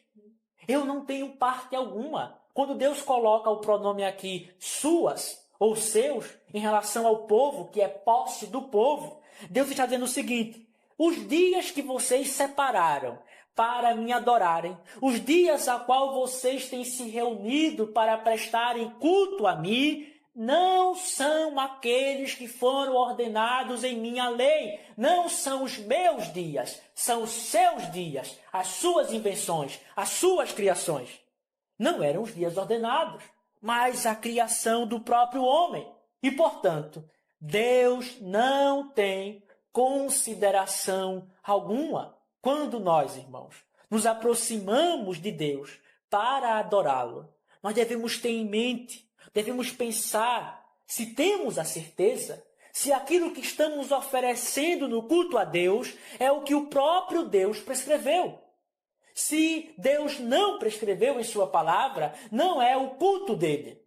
Eu não tenho parte alguma. Quando Deus coloca o pronome aqui, suas ou seus, em relação ao povo, que é posse do povo, Deus está dizendo o seguinte, os dias que vocês separaram para me adorarem, os dias a qual vocês têm se reunido para prestarem culto a mim, não são aqueles que foram ordenados em minha lei, não são os meus dias, são os seus dias, as suas invenções, as suas criações. Não eram os dias ordenados, mas a criação do próprio homem. E, portanto, Deus não tem consideração alguma quando nós, irmãos, nos aproximamos de Deus para adorá-lo. Nós devemos ter em mente, devemos pensar se temos a certeza, se aquilo que estamos oferecendo no culto a Deus é o que o próprio Deus prescreveu. Se Deus não prescreveu em sua palavra, não é o culto dele.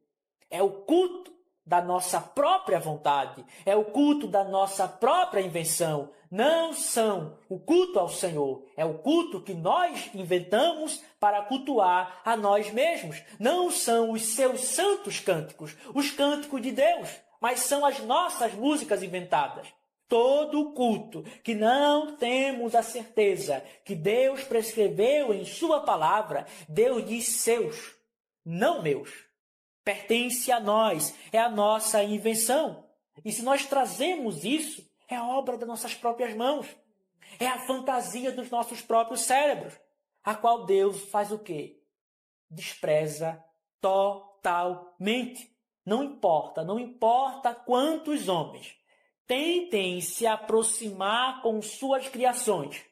É o culto da nossa própria vontade, é o culto da nossa própria invenção. Não são o culto ao Senhor, é o culto que nós inventamos para cultuar a nós mesmos. Não são os seus santos cânticos, os cânticos de Deus, mas são as nossas músicas inventadas. Todo culto que não temos a certeza que Deus prescreveu em sua palavra, Deus diz seus, não meus. Pertence a nós, é a nossa invenção. E se nós trazemos isso, é obra das nossas próprias mãos. É a fantasia dos nossos próprios cérebros, a qual Deus faz o quê? Despreza totalmente. Não importa quantos homens tentem se aproximar com suas criações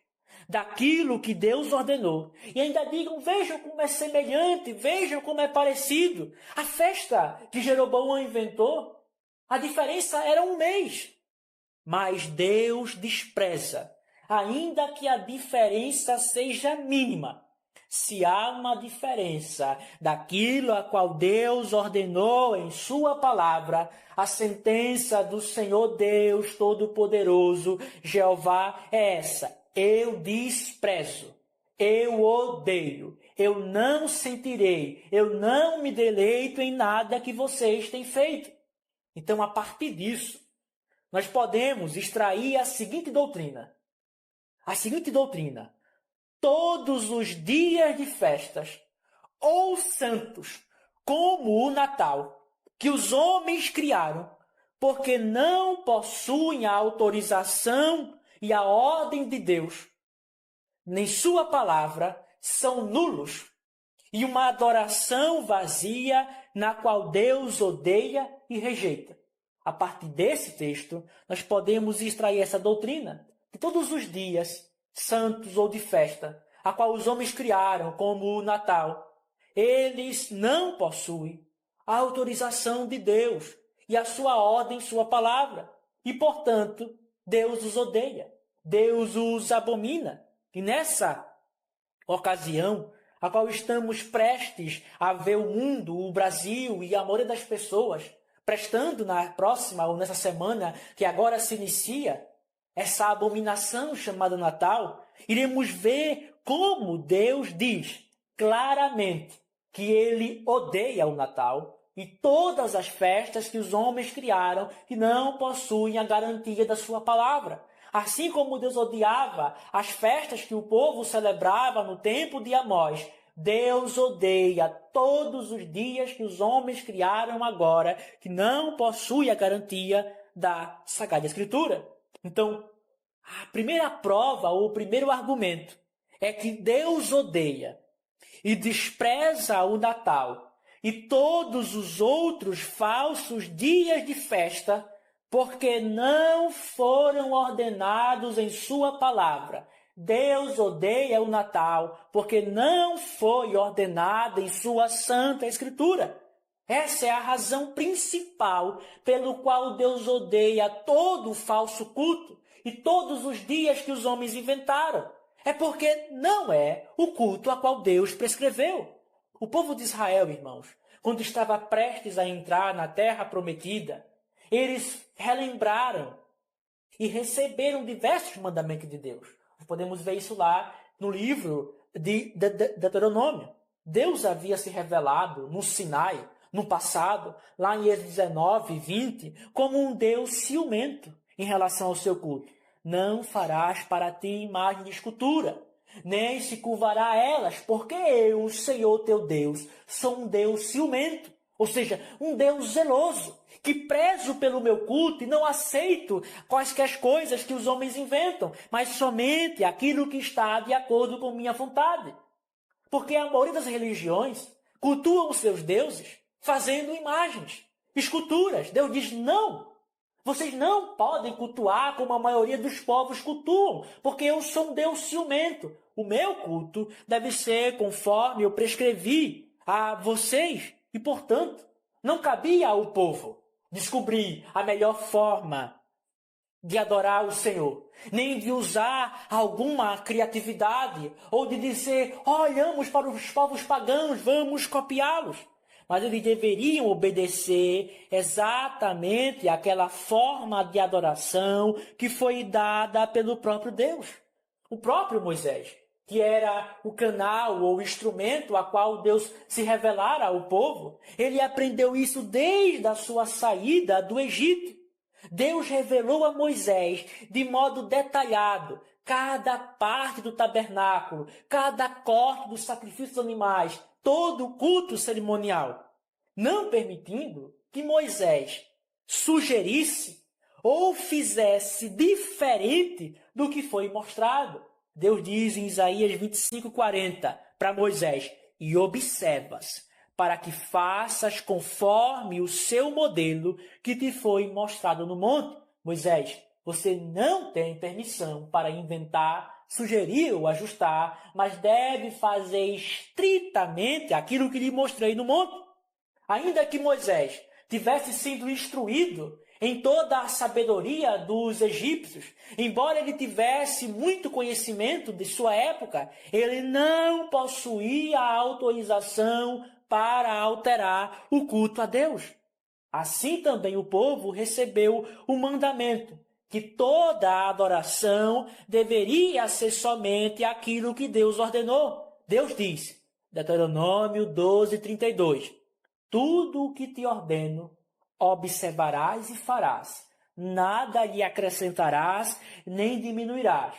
daquilo que Deus ordenou. E ainda digam, vejam como é semelhante, vejam como é parecido. A festa que Jeroboão inventou, a diferença era um mês. Mas Deus despreza, ainda que a diferença seja mínima, Se há uma diferença daquilo a qual Deus ordenou em sua palavra, a sentença do Senhor Deus Todo-Poderoso, Jeová, é essa: eu desprezo, eu odeio, eu não sentirei, eu não me deleito em nada que vocês têm feito. Então, a partir disso, nós podemos extrair a seguinte doutrina. A seguinte doutrina: todos os dias de festas ou santos, como o Natal, que os homens criaram, porque não possuem a autorização e a ordem de Deus, nem sua palavra, são nulos, e uma adoração vazia na qual Deus odeia e rejeita. A partir desse texto, nós podemos extrair essa doutrina de todos os dias santos ou de festa, a qual os homens criaram, como o Natal. Eles não possuem a autorização de Deus e a sua ordem, sua palavra. E, portanto, Deus os odeia, Deus os abomina. E nessa ocasião, a qual estamos prestes a ver o mundo, o Brasil e a maioria das pessoas prestando na próxima ou nessa semana que agora se inicia, essa abominação chamada Natal, iremos ver como Deus diz claramente que ele odeia o Natal e todas as festas que os homens criaram que não possuem a garantia da sua palavra. Assim como Deus odiava as festas que o povo celebrava no tempo de Amós, Deus odeia todos os dias que os homens criaram agora que não possuem a garantia da Sagrada Escritura. Então, a primeira prova ou o primeiro argumento é que Deus odeia e despreza o Natal e todos os outros falsos dias de festa porque não foram ordenados em sua palavra. Deus odeia o Natal porque não foi ordenado em sua Santa Escritura. Essa é a razão principal pelo qual Deus odeia todo o falso culto e todos os dias que os homens inventaram. É porque não é o culto a qual Deus prescreveu. O povo de Israel, irmãos, quando estava prestes a entrar na terra prometida, eles relembraram e receberam diversos mandamentos de Deus. Nós podemos ver isso lá no livro de Deuteronômio. Deus havia se revelado no Sinai, no passado, lá em Êxodo 19, 20, como um Deus ciumento em relação ao seu culto. Não farás para ti imagem de escultura, nem se curvará a elas, porque eu, o Senhor teu Deus, sou um Deus ciumento, ou seja, um Deus zeloso, que prezo pelo meu culto e não aceito quaisquer coisas que os homens inventam, mas somente aquilo que está de acordo com minha vontade. Porque a maioria das religiões cultuam os seus deuses fazendo imagens, esculturas. Deus diz, não, vocês não podem cultuar como a maioria dos povos cultuam, porque eu sou um Deus ciumento. O meu culto deve ser conforme eu prescrevi a vocês e, portanto, não cabia ao povo descobrir a melhor forma de adorar o Senhor, nem de usar alguma criatividade ou de dizer, olhamos para os povos pagãos, vamos copiá-los. Mas eles deveriam obedecer exatamente àquela forma de adoração que foi dada pelo próprio Deus. O próprio Moisés, que era o canal ou o instrumento a qual Deus se revelara ao povo, ele aprendeu isso desde a sua saída do Egito. Deus revelou a Moisés de modo detalhado cada parte do tabernáculo, cada corte dos sacrifícios animais, todo o culto cerimonial, não permitindo que Moisés sugerisse ou fizesse diferente do que foi mostrado. Deus diz em Isaías 25:40 para Moisés, e observas, para que faças conforme o seu modelo que te foi mostrado no monte. Moisés, você não tem permissão para inventar, sugerir ou ajustar, mas deve fazer estritamente aquilo que lhe mostrei no monte. Ainda que Moisés tivesse sido instruído em toda a sabedoria dos egípcios, embora ele tivesse muito conhecimento de sua época, ele não possuía a autorização para alterar o culto a Deus. Assim também o povo recebeu o mandamento que toda a adoração deveria ser somente aquilo que Deus ordenou. Deus disse, Deuteronômio 12:32, tudo o que te ordeno, observarás e farás. Nada lhe acrescentarás, nem diminuirás.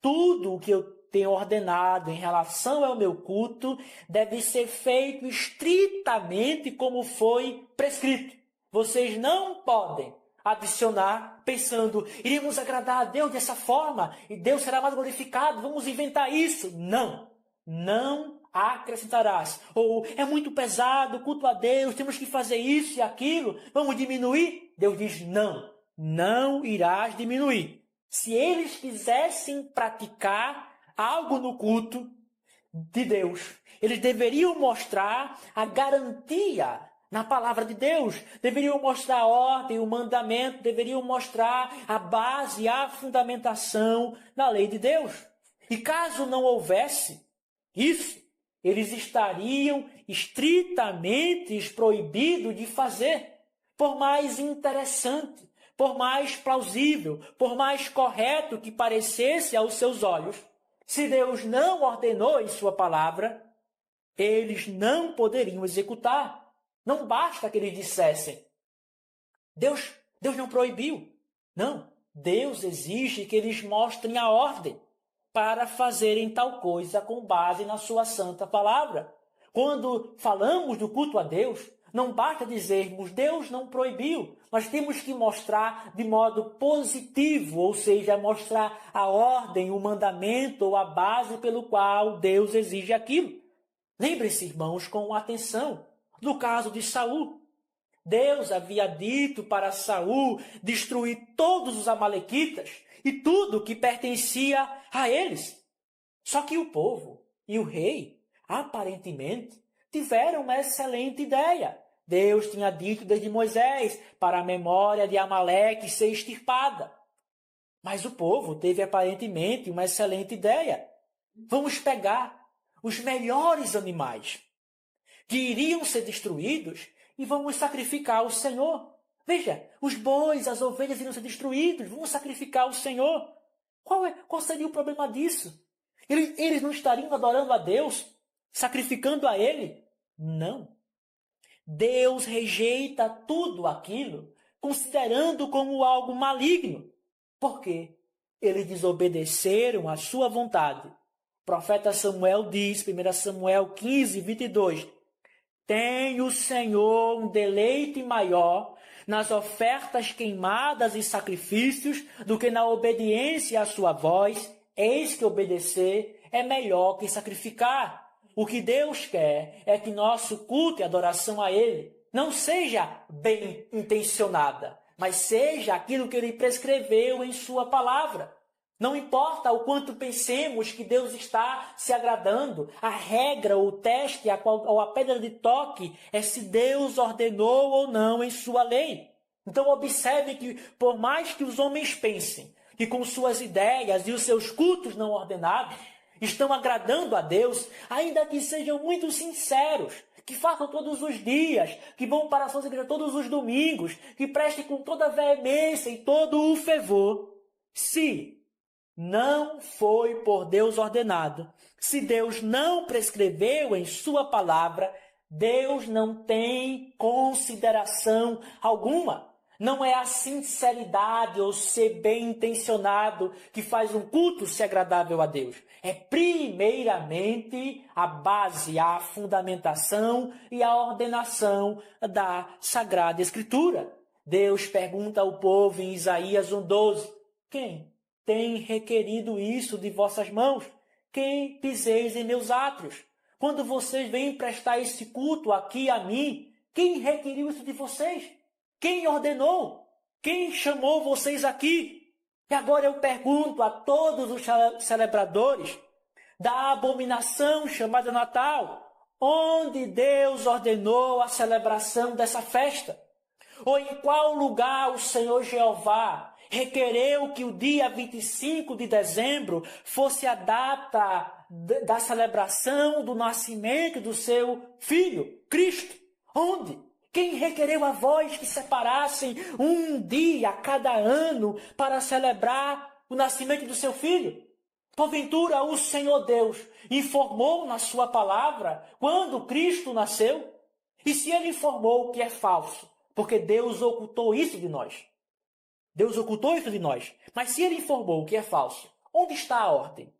Tudo o que eu tenho ordenado em relação ao meu culto deve ser feito estritamente como foi prescrito. Vocês não podem adicionar pensando, iremos agradar a Deus dessa forma e Deus será mais glorificado, vamos inventar isso. Não, não acrescentarás. Ou é muito pesado o culto a Deus, temos que fazer isso e aquilo, vamos diminuir? Deus diz, não, não irás diminuir. Se eles quisessem praticar algo no culto de Deus, eles deveriam mostrar a garantia na palavra de Deus, deveriam mostrar a ordem, o mandamento, deveriam mostrar a base, a fundamentação na lei de Deus. E caso não houvesse isso, eles estariam estritamente proibidos de fazer, por mais interessante, por mais plausível, por mais correto que parecesse aos seus olhos. Se Deus não ordenou em sua palavra, eles não poderiam executar. Não basta que eles dissessem. Deus não proibiu. Não. Deus exige que eles mostrem a ordem para fazerem tal coisa com base na sua santa palavra. Quando falamos do culto a Deus, não basta dizermos Deus não proibiu. Nós temos que mostrar de modo positivo, ou seja, mostrar a ordem, o mandamento ou a base pelo qual Deus exige aquilo. Lembre-se, irmãos, com atenção. No caso de Saul, Deus havia dito para Saul destruir todos os amalequitas e tudo que pertencia a eles. Só que o povo e o rei, aparentemente, tiveram uma excelente ideia. Deus tinha dito desde Moisés para a memória de Amaleque ser extirpada. Mas o povo teve aparentemente uma excelente ideia. Vamos pegar os melhores animais que iriam ser destruídos e vamos sacrificar o Senhor. Veja, os bois, as ovelhas iriam ser destruídos, vamos sacrificar o Senhor. Qual seria o problema disso? Eles não estariam adorando a Deus, sacrificando a Ele? Não. Deus rejeita tudo aquilo, considerando como algo maligno. Por quê? Eles desobedeceram à sua vontade. O profeta Samuel diz, 1 Samuel 15:22, tem o Senhor um deleite maior nas ofertas queimadas e sacrifícios do que na obediência à sua voz. Eis que obedecer é melhor que sacrificar. O que Deus quer é que nosso culto e adoração a Ele não seja bem intencionada, mas seja aquilo que Ele prescreveu em sua palavra. Não importa o quanto pensemos que Deus está se agradando, a regra, o teste, ou a pedra de toque é se Deus ordenou ou não em sua lei. Então observe que, por mais que os homens pensem que com suas ideias e os seus cultos não ordenados estão agradando a Deus, ainda que sejam muito sinceros, que façam todos os dias, que vão para a sua igreja todos os domingos, que prestem com toda a veemência e todo o fervor, se não foi por Deus ordenado, se Deus não prescreveu em sua palavra, Deus não tem consideração alguma. Não é a sinceridade ou ser bem intencionado que faz um culto ser agradável a Deus. É primeiramente a base, a fundamentação e a ordenação da Sagrada Escritura. Deus pergunta ao povo em Isaías 1:12, quem tem requerido isso de vossas mãos? Quem piseis em meus átrios? Quando vocês vêm prestar esse culto aqui a mim, quem requeriu isso de vocês? Quem ordenou? Quem chamou vocês aqui? E agora eu pergunto a todos os celebradores da abominação chamada Natal, onde Deus ordenou a celebração dessa festa? Ou em qual lugar o Senhor Jeová requereu que o dia 25 de dezembro fosse a data da celebração do nascimento do seu Filho, Cristo? Onde? Quem requereu a vós que separassem um dia a cada ano para celebrar o nascimento do seu Filho? Porventura o Senhor Deus informou na sua palavra quando Cristo nasceu? E se ele informou que é falso, porque Deus ocultou isso de nós. Deus ocultou isso de nós. Mas se ele informou que é falso, onde está a ordem?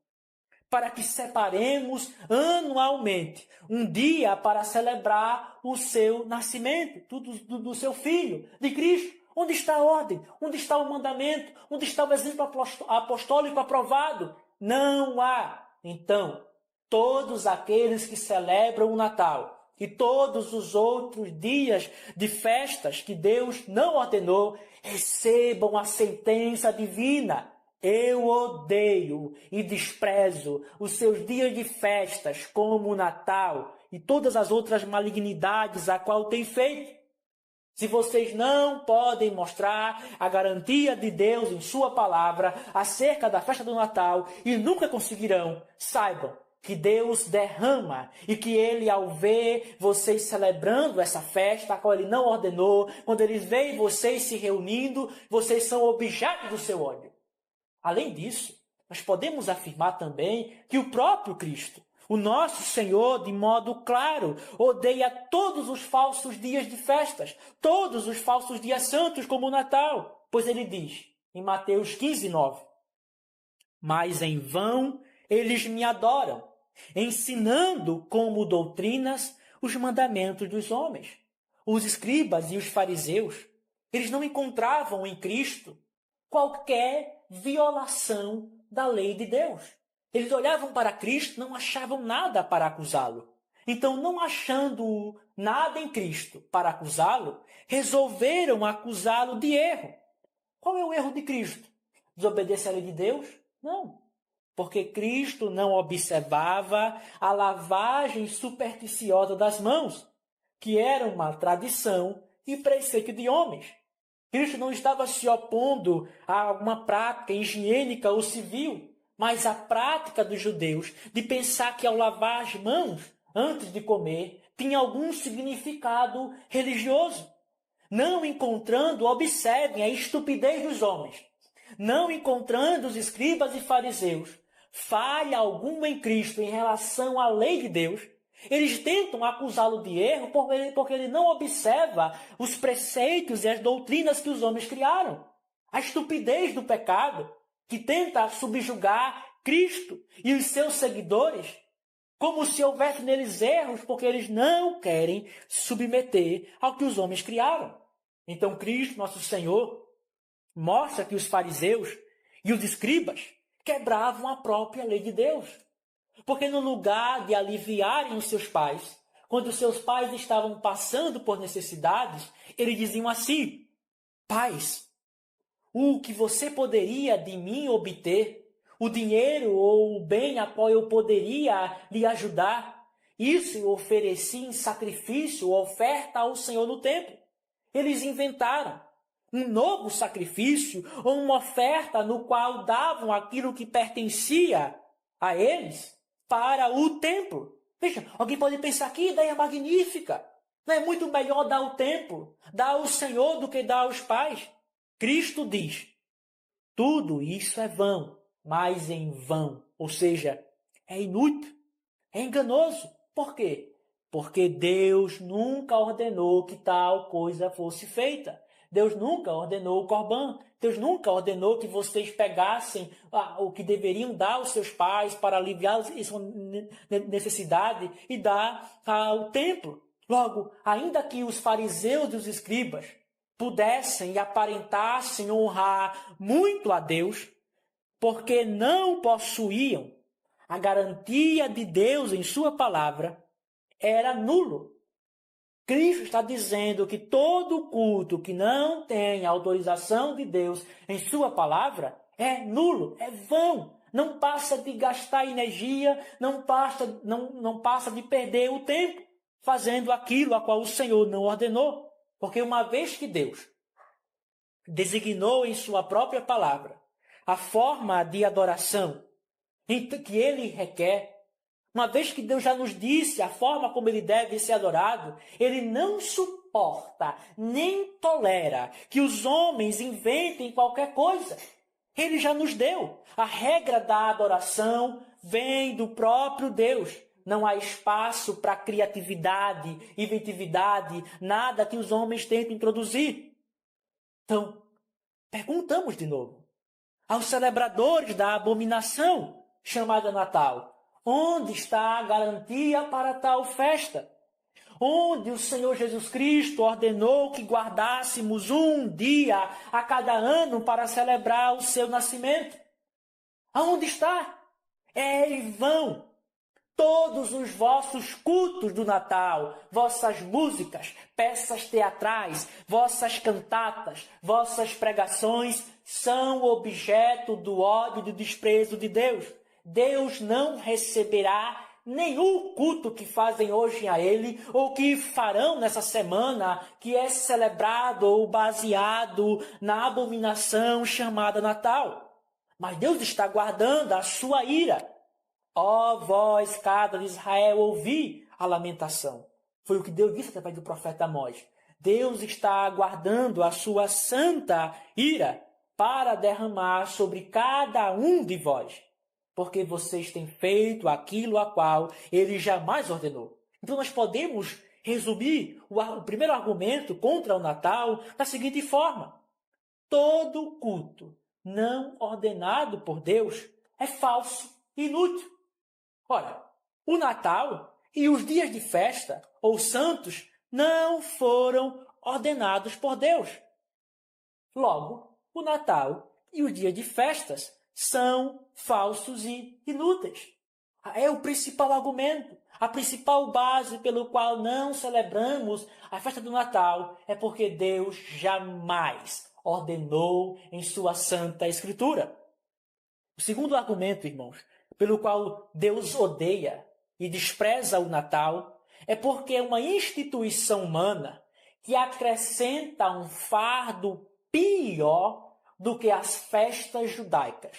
Para que separemos anualmente um dia para celebrar o seu nascimento, do seu Filho, de Cristo. Onde está a ordem? Onde está o mandamento? Onde está o exemplo apostólico aprovado? Não há. Então, todos aqueles que celebram o Natal e todos os outros dias de festas que Deus não ordenou, recebam a sentença divina. Eu odeio e desprezo os seus dias de festas, como o Natal e todas as outras malignidades a qual tem feito. Se vocês não podem mostrar a garantia de Deus em sua palavra acerca da festa do Natal e nunca conseguirão, saibam que Deus derrama e que Ele, ao ver vocês celebrando essa festa, a qual Ele não ordenou, quando Ele vê vocês se reunindo, vocês são objeto do seu ódio. Além disso, nós podemos afirmar também que o próprio Cristo, o nosso Senhor, de modo claro, odeia todos os falsos dias de festas, todos os falsos dias santos, como o Natal. Pois ele diz, em Mateus 15, 9, mas em vão eles me adoram, ensinando como doutrinas os mandamentos dos homens. Os escribas e os fariseus, eles não encontravam em Cristo qualquer violação da lei de Deus. Eles olhavam para Cristo, não achavam nada para acusá-lo. Então, não achando nada em Cristo para acusá-lo, resolveram acusá-lo de erro. Qual é o erro de Cristo? Desobedecer à lei de Deus? Não. Porque Cristo não observava a lavagem supersticiosa das mãos, que era uma tradição e preceito de homens. Cristo não estava se opondo a alguma prática higiênica ou civil, mas a prática dos judeus de pensar que ao lavar as mãos antes de comer tinha algum significado religioso. Não encontrando, observem a estupidez dos homens. Não encontrando os escribas e fariseus falha alguma em Cristo em relação à lei de Deus, eles tentam acusá-lo de erro porque ele não observa os preceitos e as doutrinas que os homens criaram. A estupidez do pecado que tenta subjugar Cristo e os seus seguidores, como se houvesse neles erros, porque eles não querem submeter ao que os homens criaram. Então Cristo, nosso Senhor, mostra que os fariseus e os escribas quebravam a própria lei de Deus. Porque no lugar de aliviarem os seus pais, quando os seus pais estavam passando por necessidades, eles diziam assim, pais, o que você poderia de mim obter, o dinheiro ou o bem a qual eu poderia lhe ajudar, isso eu ofereci em sacrifício ou oferta ao Senhor no templo. Eles inventaram um novo sacrifício ou uma oferta no qual davam aquilo que pertencia a eles para o templo. Veja, alguém pode pensar que ideia magnífica. Não é muito melhor dar ao templo, dar ao Senhor do que dar aos pais? Cristo diz, tudo isso é vão, mas em vão. Ou seja, é inútil, é enganoso. Por quê? Porque Deus nunca ordenou que tal coisa fosse feita. Deus nunca ordenou o Corban. Deus nunca ordenou que vocês pegassem o que deveriam dar aos seus pais para aliviar essa necessidade e dar ao templo. Logo, ainda que os fariseus e os escribas pudessem e aparentassem honrar muito a Deus, porque não possuíam a garantia de Deus em sua palavra, era nulo. Cristo está dizendo que todo culto que não tem autorização de Deus em sua palavra é nulo, é vão. Não passa de gastar energia, não passa de perder o tempo fazendo aquilo a qual o Senhor não ordenou. Porque uma vez que Deus designou em sua própria palavra a forma de adoração que ele requer, uma vez que Deus já nos disse a forma como ele deve ser adorado, ele não suporta nem tolera que os homens inventem qualquer coisa. Ele já nos deu. A regra da adoração vem do próprio Deus. Não há espaço para criatividade, inventividade, nada que os homens tentem introduzir. Então, perguntamos de novo aos celebradores da abominação chamada Natal: onde está a garantia para tal festa? Onde o Senhor Jesus Cristo ordenou que guardássemos um dia a cada ano para celebrar o seu nascimento? Aonde está? É em vão todos os vossos cultos do Natal, vossas músicas, peças teatrais, vossas cantatas, vossas pregações são objeto do ódio e do desprezo de Deus. Deus não receberá nenhum culto que fazem hoje a Ele ou que farão nessa semana que é celebrado ou baseado na abominação chamada Natal. Mas Deus está guardando a sua ira. Ó vós, casa de Israel, ouvi a lamentação. Foi o que Deus disse através do profeta Amós. Deus está aguardando a sua santa ira para derramar sobre cada um de vós, porque vocês têm feito aquilo a qual ele jamais ordenou. Então nós podemos resumir o primeiro argumento contra o Natal da seguinte forma: todo culto não ordenado por Deus é falso e inútil. Ora, o Natal e os dias de festa, ou santos, não foram ordenados por Deus. Logo, o Natal e os dias de festas são falsos e inúteis. É o principal argumento, a principal base pelo qual não celebramos a festa do Natal é porque Deus jamais ordenou em sua Santa Escritura. O segundo argumento, irmãos, pelo qual Deus odeia e despreza o Natal é porque é uma instituição humana que acrescenta um fardo pior do que as festas judaicas.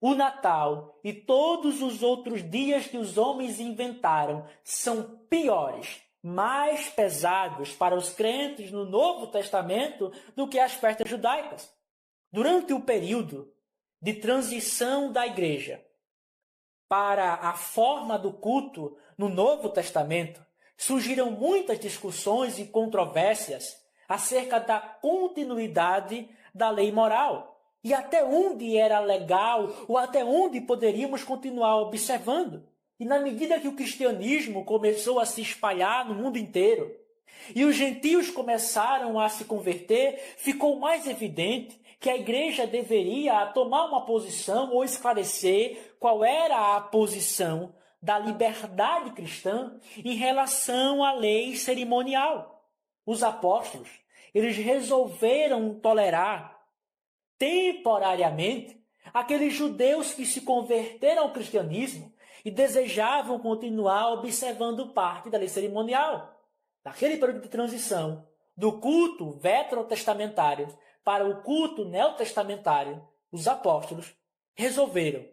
O Natal e todos os outros dias que os homens inventaram são piores, mais pesados para os crentes no Novo Testamento do que as festas judaicas. Durante o período de transição da igreja para a forma do culto no Novo Testamento, surgiram muitas discussões e controvérsias acerca da continuidade da lei moral e até onde era legal ou até onde poderíamos continuar observando. E na medida que o cristianismo começou a se espalhar no mundo inteiro e os gentios começaram a se converter, ficou mais evidente que a igreja deveria tomar uma posição ou esclarecer qual era a posição da liberdade cristã em relação à lei cerimonial. Os apóstolos, eles resolveram tolerar temporariamente aqueles judeus que se converteram ao cristianismo e desejavam continuar observando parte da lei cerimonial. Naquele período de transição do culto veterotestamentário para o culto neotestamentário, os apóstolos resolveram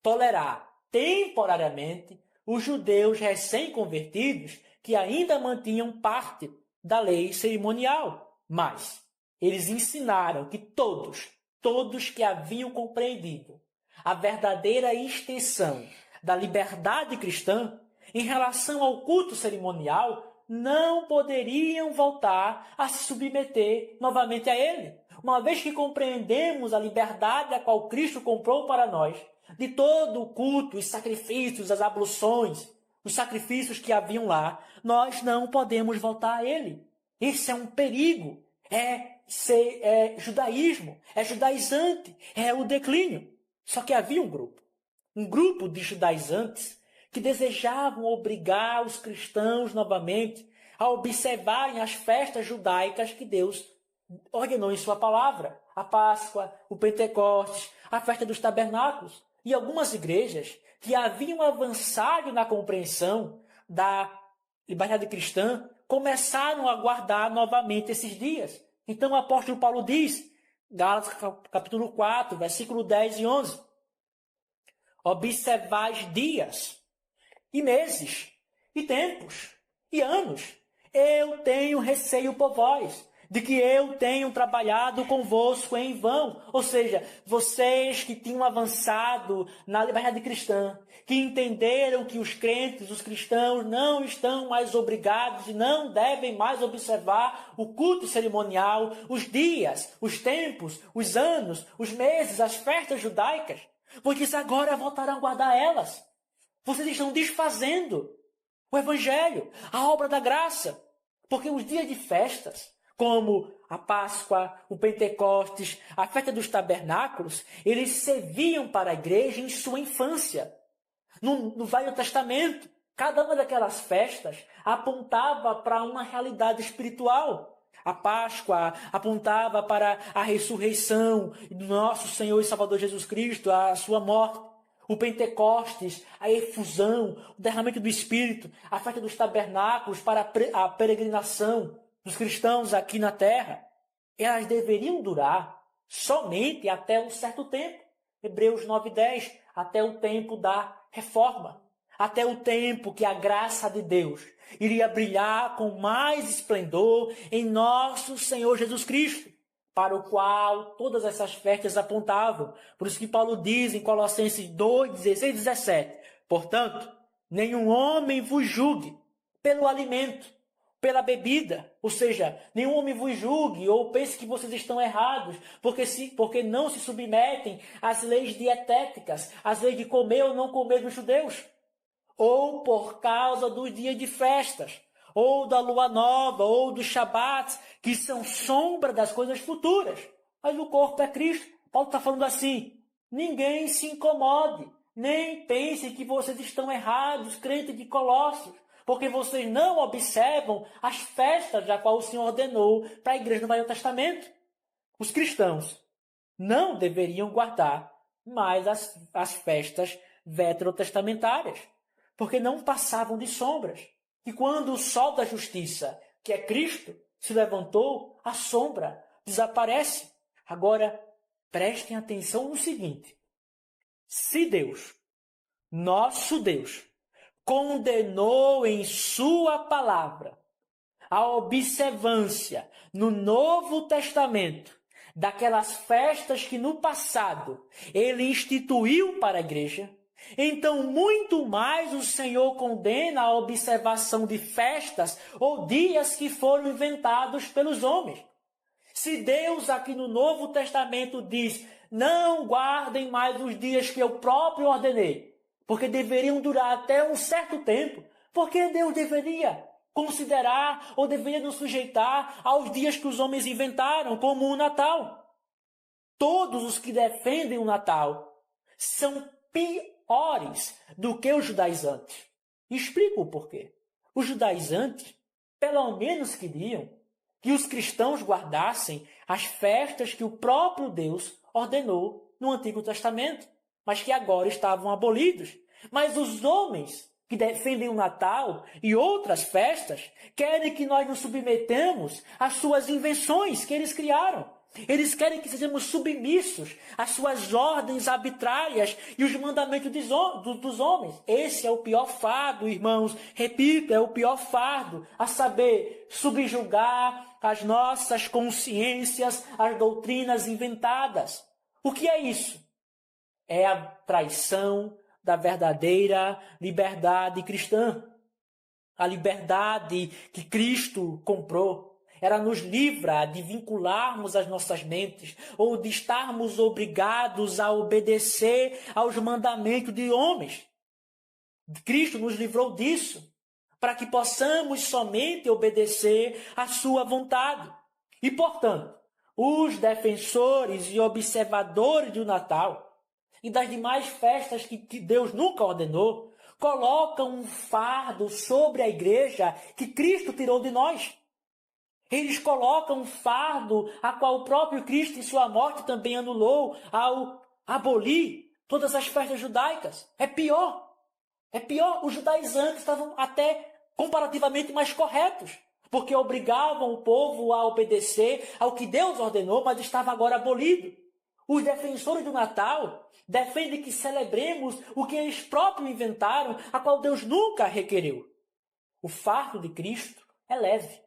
tolerar temporariamente os judeus recém-convertidos que ainda mantinham parte da lei cerimonial. Mas eles ensinaram que todos que haviam compreendido a verdadeira extensão da liberdade cristã em relação ao culto cerimonial não poderiam voltar a se submeter novamente a ele, uma vez que compreendemos a liberdade a qual Cristo comprou para nós, de todo o culto, os sacrifícios, as abluções, os sacrifícios que haviam lá, nós não podemos voltar a ele. Esse é um perigo, é judaísmo, é judaizante, é o declínio. Só que havia um grupo de judaizantes que desejavam obrigar os cristãos novamente a observarem as festas judaicas que Deus ordenou em sua palavra. A Páscoa, o Pentecostes, a festa dos tabernáculos. E algumas igrejas que haviam avançado na compreensão da liberdade cristã começaram a guardar novamente esses dias. Então o apóstolo Paulo diz, Gálatas capítulo 4, versículo 10 e 11, observais dias e meses e tempos e anos. Eu tenho receio por vós, de que eu tenho trabalhado convosco em vão. Ou seja, vocês que tinham avançado na liberdade cristã, que entenderam que os crentes, os cristãos, não estão mais obrigados e não devem mais observar o culto cerimonial, os dias, os tempos, os anos, os meses, as festas judaicas, porque agora voltarão a guardar elas. Vocês estão desfazendo o Evangelho, a obra da graça, porque os dias de festas, como a Páscoa, o Pentecostes, a festa dos tabernáculos, eles serviam para a igreja em sua infância. No Velho Testamento, cada uma daquelas festas apontava para uma realidade espiritual. A Páscoa apontava para a ressurreição do nosso Senhor e Salvador Jesus Cristo, a sua morte. O Pentecostes, a efusão, o derramamento do Espírito, a festa dos tabernáculos para a peregrinação dos cristãos aqui na terra, elas deveriam durar somente até um certo tempo. Hebreus 9:10, até o tempo da reforma, até o tempo que a graça de Deus iria brilhar com mais esplendor em nosso Senhor Jesus Cristo, para o qual todas essas festas apontavam. Por isso que Paulo diz em Colossenses 2, 16 e 17, portanto, nenhum homem vos julgue pelo alimento, pela bebida, ou seja, nenhum homem vos julgue ou pense que vocês estão errados, porque não se submetem às leis dietéticas, às leis de comer ou não comer dos judeus, ou por causa dos dias de festas, ou da lua nova, ou dos shabats, que são sombra das coisas futuras. Mas o corpo é Cristo. Paulo está falando assim, ninguém se incomode, nem pense que vocês estão errados, crentes de Colossos, porque vocês não observam as festas da qual o Senhor ordenou para a igreja no Velho Testamento. Os cristãos não deveriam guardar mais as festas veterotestamentárias, porque não passavam de sombras. E quando o sol da justiça, que é Cristo, se levantou, a sombra desaparece. Agora, prestem atenção no seguinte. Se Deus, nosso Deus, condenou em sua palavra a observância no Novo Testamento daquelas festas que no passado ele instituiu para a igreja, então muito mais o Senhor condena a observação de festas ou dias que foram inventados pelos homens. Se Deus aqui no Novo Testamento diz, não guardem mais os dias que eu próprio ordenei, porque deveriam durar até um certo tempo, por que Deus deveria considerar ou deveria nos sujeitar aos dias que os homens inventaram, como o Natal? Todos os que defendem o Natal são piores do que os judaizantes. Explico o porquê. Os judaizantes, pelo menos queriam que os cristãos guardassem as festas que o próprio Deus ordenou no Antigo Testamento, mas que agora estavam abolidos. Mas os homens que defendem o Natal e outras festas querem que nós nos submetamos às suas invenções que eles criaram. Eles querem que sejamos submissos às suas ordens arbitrárias e os mandamentos dos homens. Esse é o pior fardo, irmãos. Repito, é o pior fardo, a saber, subjugar as nossas consciências às doutrinas inventadas. O que é isso? É a traição da verdadeira liberdade cristã. A liberdade que Cristo comprou. Ela nos livra de vincularmos as nossas mentes ou de estarmos obrigados a obedecer aos mandamentos de homens. Cristo nos livrou disso, para que possamos somente obedecer à sua vontade. E, portanto, os defensores e observadores do Natal e das demais festas que Deus nunca ordenou, colocam um fardo sobre a igreja que Cristo tirou de nós. Eles colocam um fardo a qual o próprio Cristo em sua morte também anulou ao abolir todas as festas judaicas. É pior. Os judaizantes estavam até comparativamente mais corretos, porque obrigavam o povo a obedecer ao que Deus ordenou, mas estava agora abolido. Os defensores do Natal defendem que celebremos o que eles próprios inventaram, a qual Deus nunca requeriu. O fardo de Cristo é leve.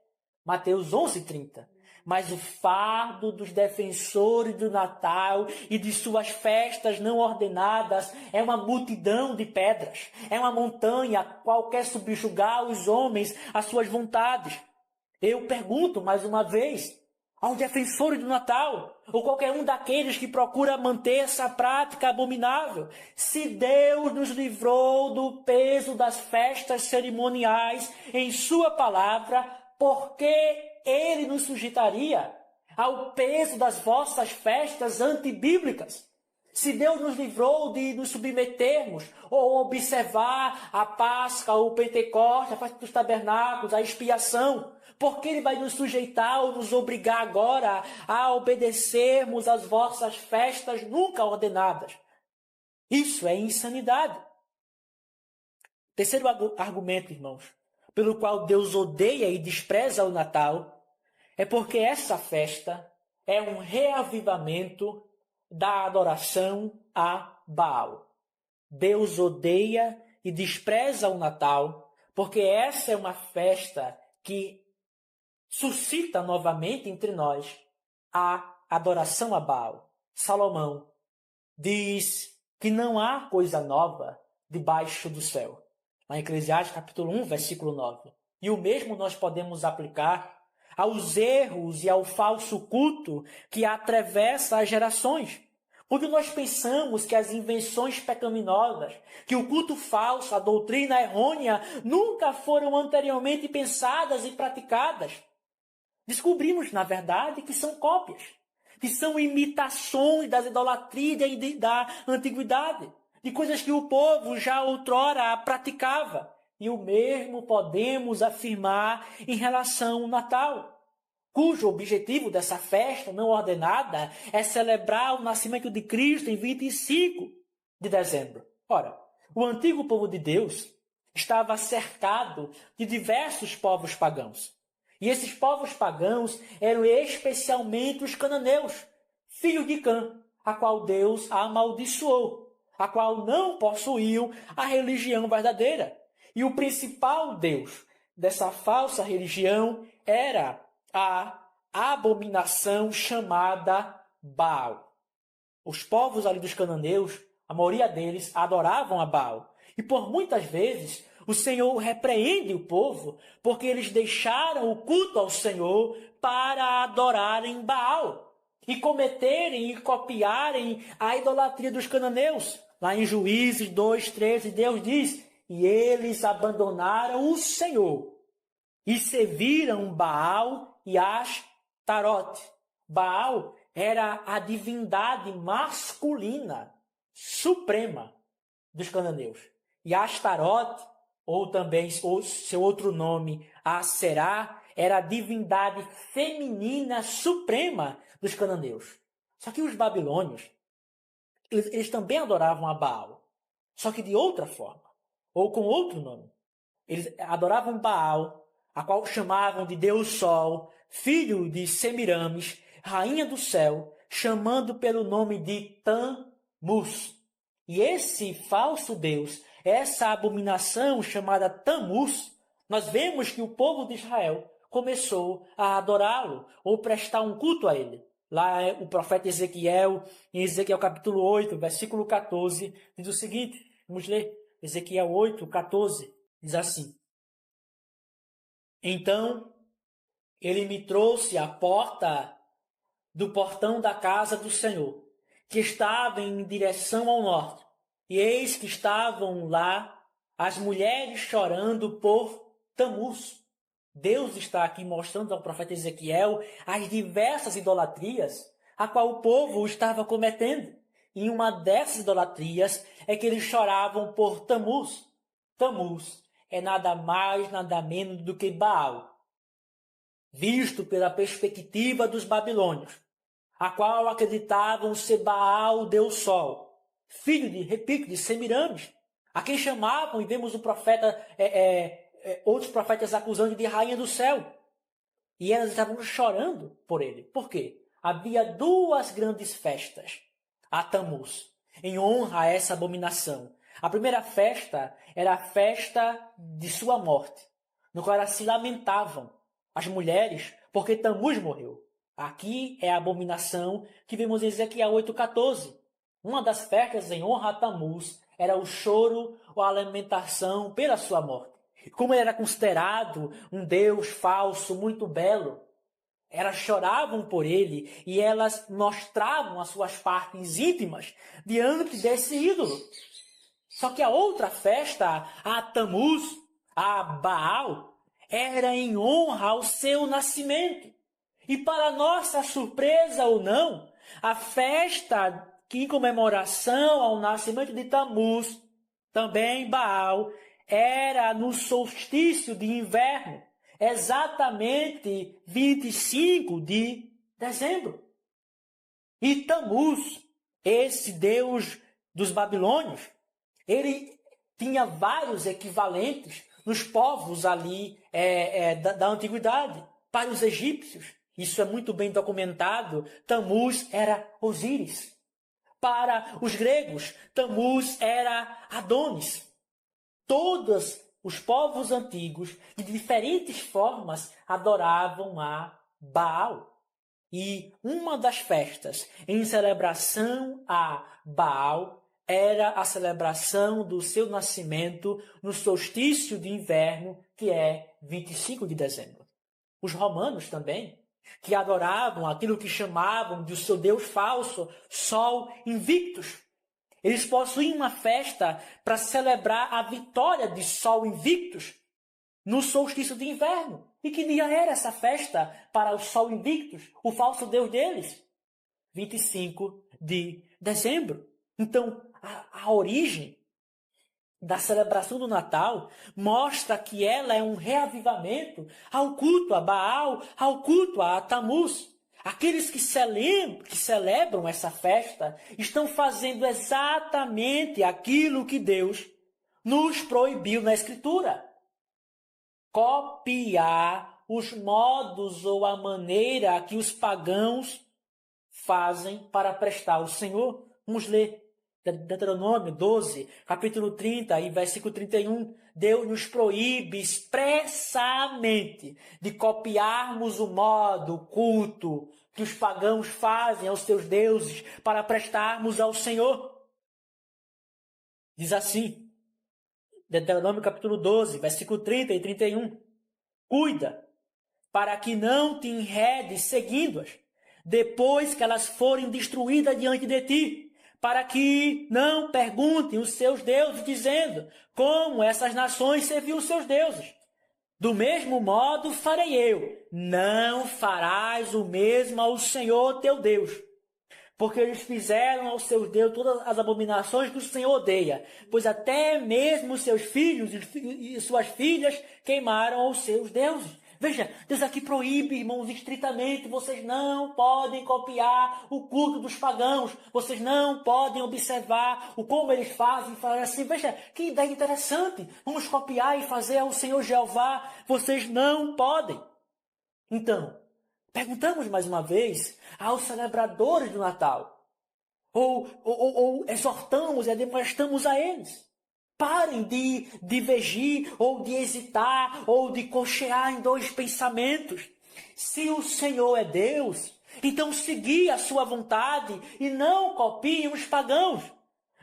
Mateus 11:30. Mas o fardo dos defensores do Natal e de suas festas não ordenadas é uma multidão de pedras. É uma montanha a qual quer subjugar os homens às suas vontades. Eu pergunto mais uma vez aos defensores do Natal, ou qualquer um daqueles que procura manter essa prática abominável, se Deus nos livrou do peso das festas cerimoniais em sua palavra, por que Ele nos sujeitaria ao peso das vossas festas antibíblicas? Se Deus nos livrou de nos submetermos ou observar a Páscoa, o Pentecostes, a festa dos tabernáculos, a expiação, por que Ele vai nos sujeitar ou nos obrigar agora a obedecermos às vossas festas nunca ordenadas? Isso é insanidade. Terceiro argumento, irmãos, pelo qual Deus odeia e despreza o Natal, é porque essa festa é um reavivamento da adoração a Baal. Deus odeia e despreza o Natal, porque essa é uma festa que suscita novamente entre nós a adoração a Baal. Salomão diz que não há coisa nova debaixo do céu. Lá em Eclesiastes capítulo 1, versículo 9. E o mesmo nós podemos aplicar aos erros e ao falso culto que atravessa as gerações. Quando nós pensamos que as invenções pecaminosas, que o culto falso, a doutrina errônea, nunca foram anteriormente pensadas e praticadas, descobrimos, na verdade, que são cópias, que são imitações das idolatrias da antiguidade, de coisas que o povo já outrora praticava. E o mesmo podemos afirmar em relação ao Natal, cujo objetivo dessa festa não ordenada é celebrar o nascimento de Cristo em 25 de dezembro. Ora, o antigo povo de Deus estava cercado de diversos povos pagãos. E esses povos pagãos eram especialmente os cananeus, filhos de Cã, a qual Deus amaldiçoou, a qual não possuíam a religião verdadeira. E o principal deus dessa falsa religião era a abominação chamada Baal. Os povos ali dos cananeus, a maioria deles, adoravam a Baal. E por muitas vezes o Senhor repreende o povo porque eles deixaram o culto ao Senhor para adorarem Baal e cometerem e copiarem a idolatria dos cananeus. Lá em Juízes 2:13, Deus diz: e eles abandonaram o Senhor e serviram Baal e Ashtarote. Baal era a divindade masculina suprema dos cananeus. E Ashtarote, ou também seu outro nome, Aserá, era a divindade feminina suprema dos cananeus. Só que os babilônios, eles também adoravam a Baal, só que de outra forma, ou com outro nome. Eles adoravam Baal, a qual chamavam de Deus Sol, filho de Semiramis, rainha do céu, chamando pelo nome de Tammuz. E esse falso Deus, essa abominação chamada Tammuz, nós vemos que o povo de Israel começou a adorá-lo ou prestar um culto a ele. Lá o profeta Ezequiel, em Ezequiel capítulo 8, versículo 14, diz o seguinte, vamos ler, Ezequiel 8, 14, diz assim: então ele me trouxe à porta do portão da casa do Senhor, que estava em direção ao norte, e eis que estavam lá as mulheres chorando por Tammuz. Deus está aqui mostrando ao profeta Ezequiel as diversas idolatrias a qual o povo estava cometendo. E uma dessas idolatrias é que eles choravam por Tammuz. Tammuz é nada mais, nada menos do que Baal, visto pela perspectiva dos babilônios, a qual acreditavam ser Baal, Deus Sol, filho de Semiramis, a quem chamavam, e vemos o profeta, outros profetas acusando de rainha do céu. E elas estavam chorando por ele. Por quê? Havia duas grandes festas a Tammuz, em honra a essa abominação. A primeira festa era a festa de sua morte, no qual elas se lamentavam, as mulheres, porque Tammuz morreu. Aqui é a abominação que vemos em Ezequiel 8,14. Uma das festas em honra a Tammuz era o choro ou a lamentação pela sua morte. Como ele era considerado um deus falso, muito belo, elas choravam por ele e elas mostravam as suas partes íntimas diante desse ídolo. Só que a outra festa, a Tammuz, a Baal, era em honra ao seu nascimento. E para nossa surpresa ou não, a festa que em comemoração ao nascimento de Tammuz, também Baal, era no solstício de inverno, exatamente 25 de dezembro. E Tammuz, esse deus dos babilônios, ele tinha vários equivalentes nos povos ali da antiguidade. Para os egípcios, isso é muito bem documentado, Tammuz era Osíris. Para os gregos, Tammuz era Adonis. Todos os povos antigos, de diferentes formas, adoravam a Baal. E uma das festas em celebração a Baal era a celebração do seu nascimento no solstício de inverno, que é 25 de dezembro. Os romanos também, que adoravam aquilo que chamavam de o seu deus falso, Sol Invictus. Eles possuíam uma festa para celebrar a vitória de Sol Invictus no solstício de inverno. E que dia era essa festa para o Sol Invictus, o falso deus deles? 25 de dezembro. Então, a origem da celebração do Natal mostra que ela é um reavivamento ao culto a Baal, ao culto a Tammuz. Aqueles que celebram essa festa estão fazendo exatamente aquilo que Deus nos proibiu na Escritura. Copiar os modos ou a maneira que os pagãos fazem para prestar ao Senhor. Vamos ler. Deuteronômio 12, capítulo 30 e versículo 31, Deus nos proíbe expressamente de copiarmos o modo, o culto que os pagãos fazem aos seus deuses para prestarmos ao Senhor. Diz assim, Deuteronômio capítulo 12, versículo 30 e 31, cuida para que não te enredes seguindo-as, depois que elas forem destruídas diante de ti, para que não perguntem os seus deuses, dizendo, como essas nações serviam os seus deuses. Do mesmo modo farei eu, não farás o mesmo ao Senhor teu Deus, porque eles fizeram aos seus deuses todas as abominações que o Senhor odeia, pois até mesmo seus filhos e suas filhas queimaram aos seus deuses. Veja, Deus aqui proíbe, irmãos, estritamente, vocês não podem copiar o culto dos pagãos, vocês não podem observar o como eles fazem, falar assim, veja, que ideia interessante, vamos copiar e fazer ao Senhor Jeová, vocês não podem. Então, perguntamos mais uma vez aos celebradores do Natal, ou exortamos e admoestamos a eles. Parem de divergir, ou de hesitar, ou de cochear em dois pensamentos. Se o Senhor é Deus, então segui a sua vontade e não copiem os pagãos.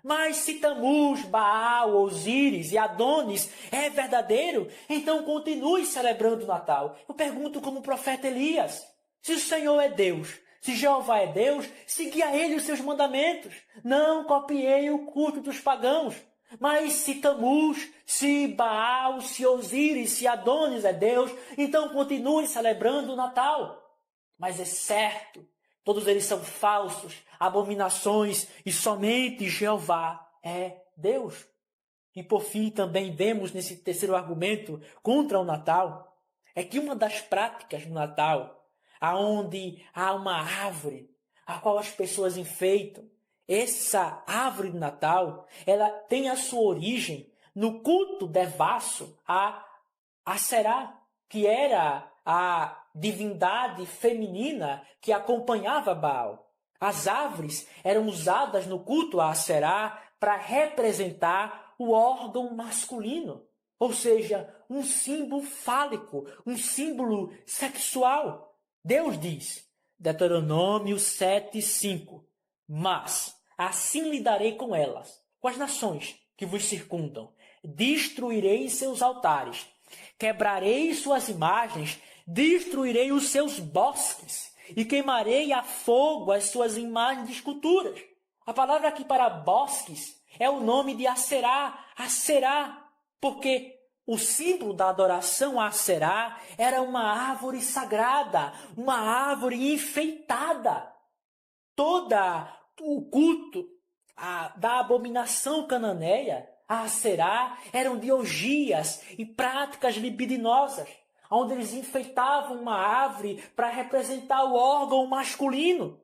Mas se Tammuz, Baal, Osíris e Adonis é verdadeiro, então continue celebrando o Natal. Eu pergunto como o profeta Elias, se o Senhor é Deus, se Jeová é Deus, segui a ele os seus mandamentos. Não copiei o culto dos pagãos. Mas se Tammuz, se Baal, se Osíris, se Adonis é Deus, então continue celebrando o Natal. Mas é certo, todos eles são falsos, abominações, e somente Jeová é Deus. E por fim também vemos nesse terceiro argumento contra o Natal, é que uma das práticas do Natal, aonde há uma árvore, a qual as pessoas enfeitam, essa árvore de Natal, ela tem a sua origem no culto devasso a Aserá, que era a divindade feminina que acompanhava Baal. As árvores eram usadas no culto a Aserá para representar o órgão masculino, ou seja, um símbolo fálico, um símbolo sexual. Deus diz, Deuteronômio 7:5, mas assim lidarei com elas, com as nações que vos circundam. Destruirei seus altares, quebrarei suas imagens, destruirei os seus bosques e queimarei a fogo as suas imagens de esculturas. A palavra aqui para bosques é o nome de Aserá, porque o símbolo da adoração a Aserá era uma árvore sagrada, uma árvore enfeitada. Todo o culto da abominação cananeia a Aserá eram de orgias e práticas libidinosas, onde eles enfeitavam uma árvore para representar o órgão masculino.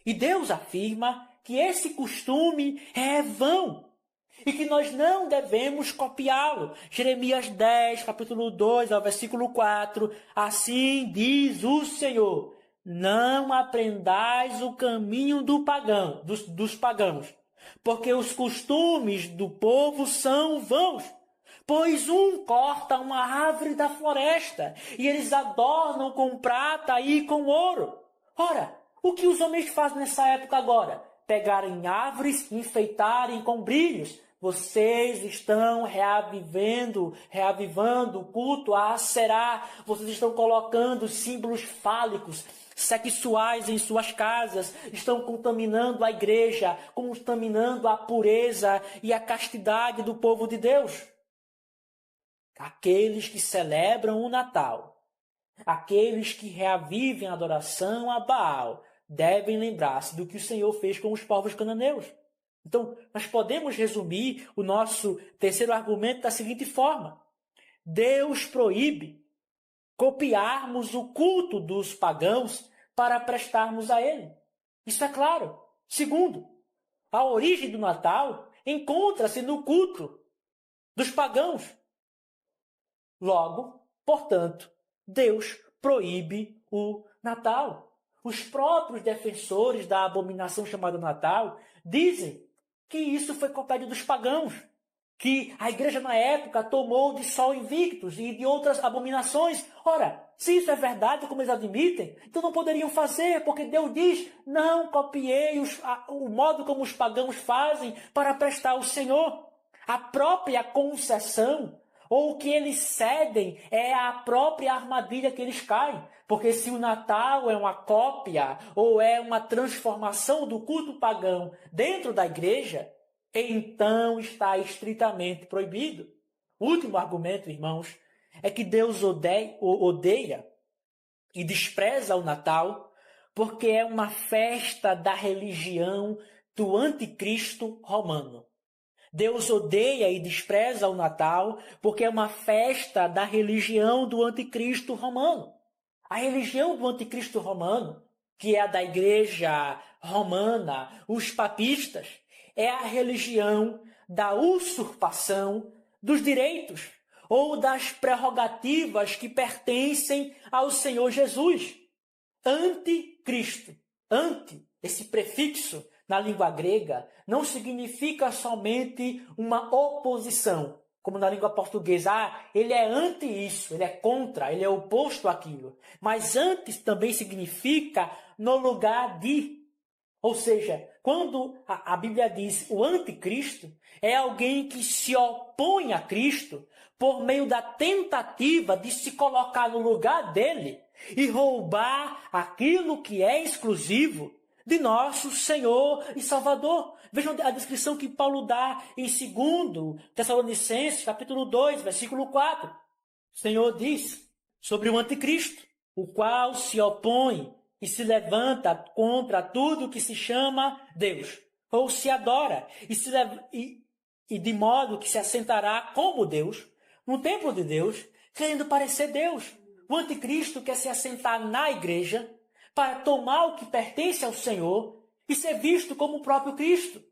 E Deus afirma que esse costume é vão e que nós não devemos copiá-lo. Jeremias 10, capítulo 2, ao versículo 4, assim diz o Senhor, não aprendais o caminho dos pagãos, porque os costumes do povo são vãos. Pois um corta uma árvore da floresta e eles adornam com prata e com ouro. Ora, o que os homens fazem nessa época agora? Pegarem árvores e enfeitarem com brilhos. Vocês estão reavivando o culto a Aserá. Vocês estão colocando símbolos fálicos, sexuais em suas casas. Estão contaminando a igreja, contaminando a pureza e a castidade do povo de Deus. Aqueles que celebram o Natal, aqueles que reavivem a adoração a Baal, devem lembrar-se do que o Senhor fez com os povos cananeus. Então, nós podemos resumir o nosso terceiro argumento da seguinte forma. Deus proíbe copiarmos o culto dos pagãos para prestarmos a ele. Isso é claro. Segundo, a origem do Natal encontra-se no culto dos pagãos. Logo, portanto, Deus proíbe o Natal. Os próprios defensores da abominação chamada Natal dizem que isso foi copiado dos pagãos, que a igreja na época tomou de sol invictus e de outras abominações. Ora, se isso é verdade, como eles admitem, então não poderiam fazer, porque Deus diz, não copiei o modo como os pagãos fazem para prestar ao Senhor. A própria concessão, ou o que eles cedem, é a própria armadilha que eles caem. Porque se o Natal é uma cópia ou é uma transformação do culto pagão dentro da igreja, então está estritamente proibido. O último argumento, irmãos, é que Deus odeia e despreza o Natal porque é uma festa da religião do anticristo romano. Deus odeia e despreza o Natal porque é uma festa da religião do anticristo romano. A religião do anticristo romano, que é a da igreja romana, os papistas, é a religião da usurpação dos direitos ou das prerrogativas que pertencem ao Senhor Jesus. Anticristo. Esse prefixo na língua grega não significa somente uma oposição, como na língua portuguesa, ele é anti isso, ele é contra, ele é oposto àquilo. Mas antes também significa no lugar de. Ou seja, quando a Bíblia diz o anticristo, é alguém que se opõe a Cristo por meio da tentativa de se colocar no lugar dele e roubar aquilo que é exclusivo de nosso Senhor e Salvador. Vejam a descrição que Paulo dá em 2 Tessalonicenses, capítulo 2, versículo 4. O Senhor diz sobre o anticristo, o qual se opõe e se levanta contra tudo que se chama Deus, ou se adora, e de modo que se assentará como Deus, no templo de Deus, querendo parecer Deus. O anticristo quer se assentar na igreja para tomar o que pertence ao Senhor e ser visto como o próprio Cristo.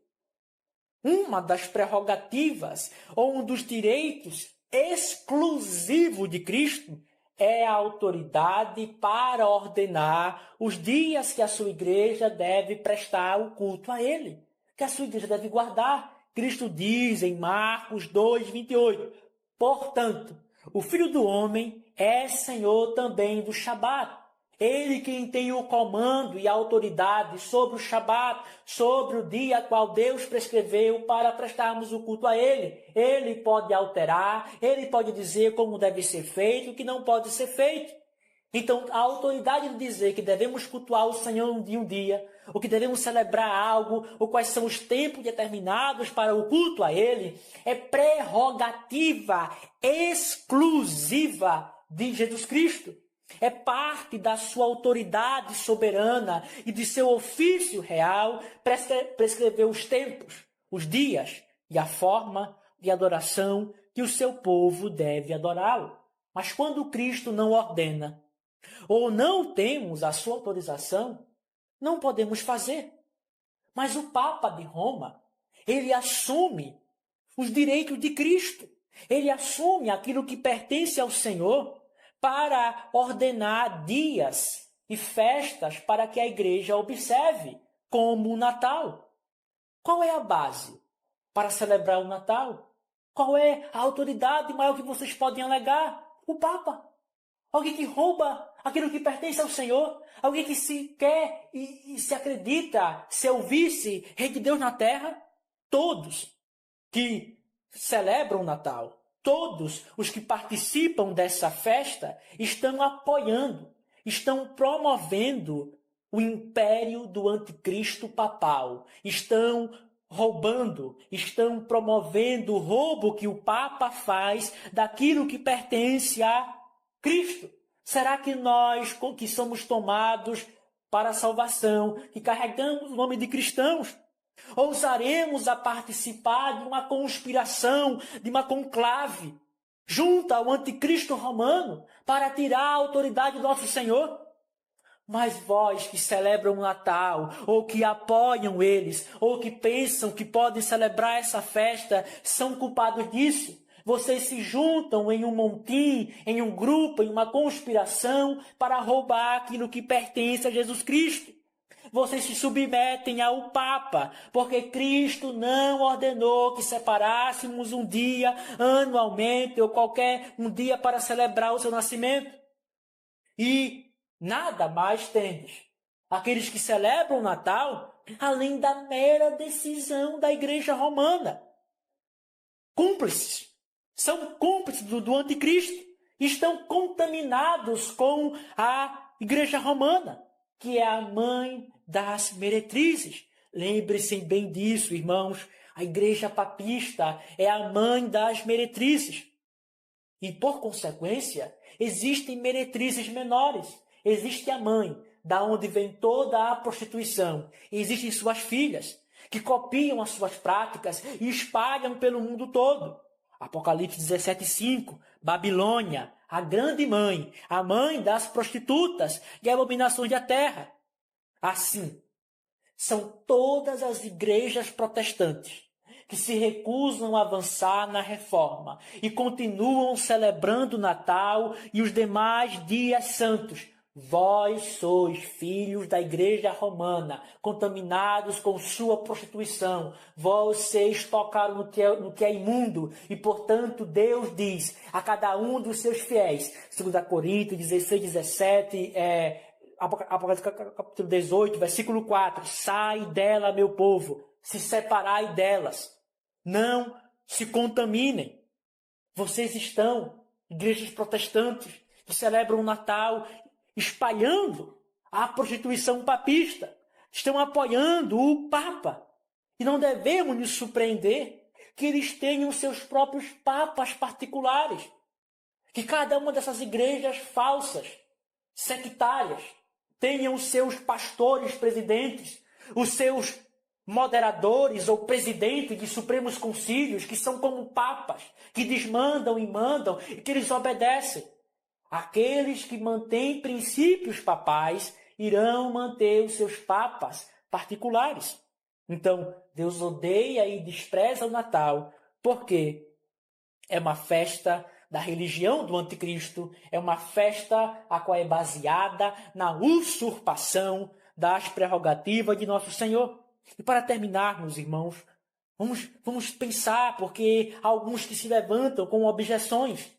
Uma das prerrogativas ou um dos direitos exclusivos de Cristo é a autoridade para ordenar os dias que a sua igreja deve prestar o culto a ele, que a sua igreja deve guardar. Cristo diz em Marcos 2:28, portanto, o Filho do Homem é Senhor também do Shabat. Ele quem tem o comando e a autoridade sobre o Shabat, sobre o dia qual Deus prescreveu para prestarmos o culto a Ele. Ele pode alterar, Ele pode dizer como deve ser feito e o que não pode ser feito. Então, a autoridade de dizer que devemos cultuar o Senhor de um dia, ou que devemos celebrar algo, ou quais são os tempos determinados para o culto a Ele, é prerrogativa exclusiva de Jesus Cristo. É parte da sua autoridade soberana e de seu ofício real prescrever os tempos, os dias e a forma de adoração que o seu povo deve adorá-lo. Mas quando Cristo não ordena, ou não temos a sua autorização, não podemos fazer. Mas o Papa de Roma, ele assume os direitos de Cristo. Ele assume aquilo que pertence ao Senhor para ordenar dias e festas para que a igreja observe, como o Natal. Qual é a base para celebrar o Natal? Qual é a autoridade maior que vocês podem alegar? O Papa. Alguém que rouba aquilo que pertence ao Senhor. Alguém que se quer e se acredita ser o vice-rei de Deus na terra. Todos que celebram o Natal, todos os que participam dessa festa estão apoiando, estão promovendo o império do anticristo papal. Estão roubando, estão promovendo o roubo que o Papa faz daquilo que pertence a Cristo. Será que nós, que somos tomados para a salvação, que carregamos o nome de cristãos, ousaremos a participar de uma conspiração, de uma conclave, junto ao anticristo romano, para tirar a autoridade do nosso Senhor? Mas vós que celebram o Natal, ou que apoiam eles, ou que pensam que podem celebrar essa festa, são culpados disso. Vocês se juntam em um montim, em um grupo, em uma conspiração para roubar aquilo que pertence a Jesus Cristo. Vocês se submetem ao Papa, porque Cristo não ordenou que separássemos um dia anualmente ou qualquer um dia para celebrar o seu nascimento. E nada mais tendes aqueles que celebram o Natal, além da mera decisão da Igreja Romana. Cúmplices. São cúmplices do anticristo. Estão contaminados com a Igreja Romana, que é a mãe das meretrizes. Lembre-se bem disso, irmãos. A Igreja Papista é a mãe das meretrizes. E, por consequência, existem meretrizes menores. Existe a mãe, da onde vem toda a prostituição. E existem suas filhas, que copiam as suas práticas e espalham pelo mundo todo. Apocalipse 17:5, Babilônia, a grande mãe, a mãe das prostitutas e abominações da terra. Assim, são todas as igrejas protestantes que se recusam a avançar na reforma e continuam celebrando o Natal e os demais dias santos. Vós sois filhos da Igreja Romana, contaminados com sua prostituição. Vocês tocaram no que é imundo e, portanto, Deus diz a cada um dos seus fiéis, 2 Coríntios 16:17, Apocalipse capítulo 18, versículo 4, sai dela, meu povo, se separai delas, não se contaminem. Vocês estão, igrejas protestantes, que celebram o Natal, espalhando a prostituição papista, estão apoiando o Papa. E não devemos nos surpreender que eles tenham seus próprios papas particulares, que cada uma dessas igrejas falsas, sectárias, tenham os seus pastores presidentes, os seus moderadores ou presidentes de supremos concílios, que são como papas, que desmandam e mandam e que eles obedecem. Aqueles que mantêm princípios papais irão manter os seus papas particulares. Então, Deus odeia e despreza o Natal, porque é uma festa da religião do anticristo, é uma festa a qual é baseada na usurpação das prerrogativas de nosso Senhor. E para terminarmos, irmãos, vamos pensar, porque há alguns que se levantam com objeções.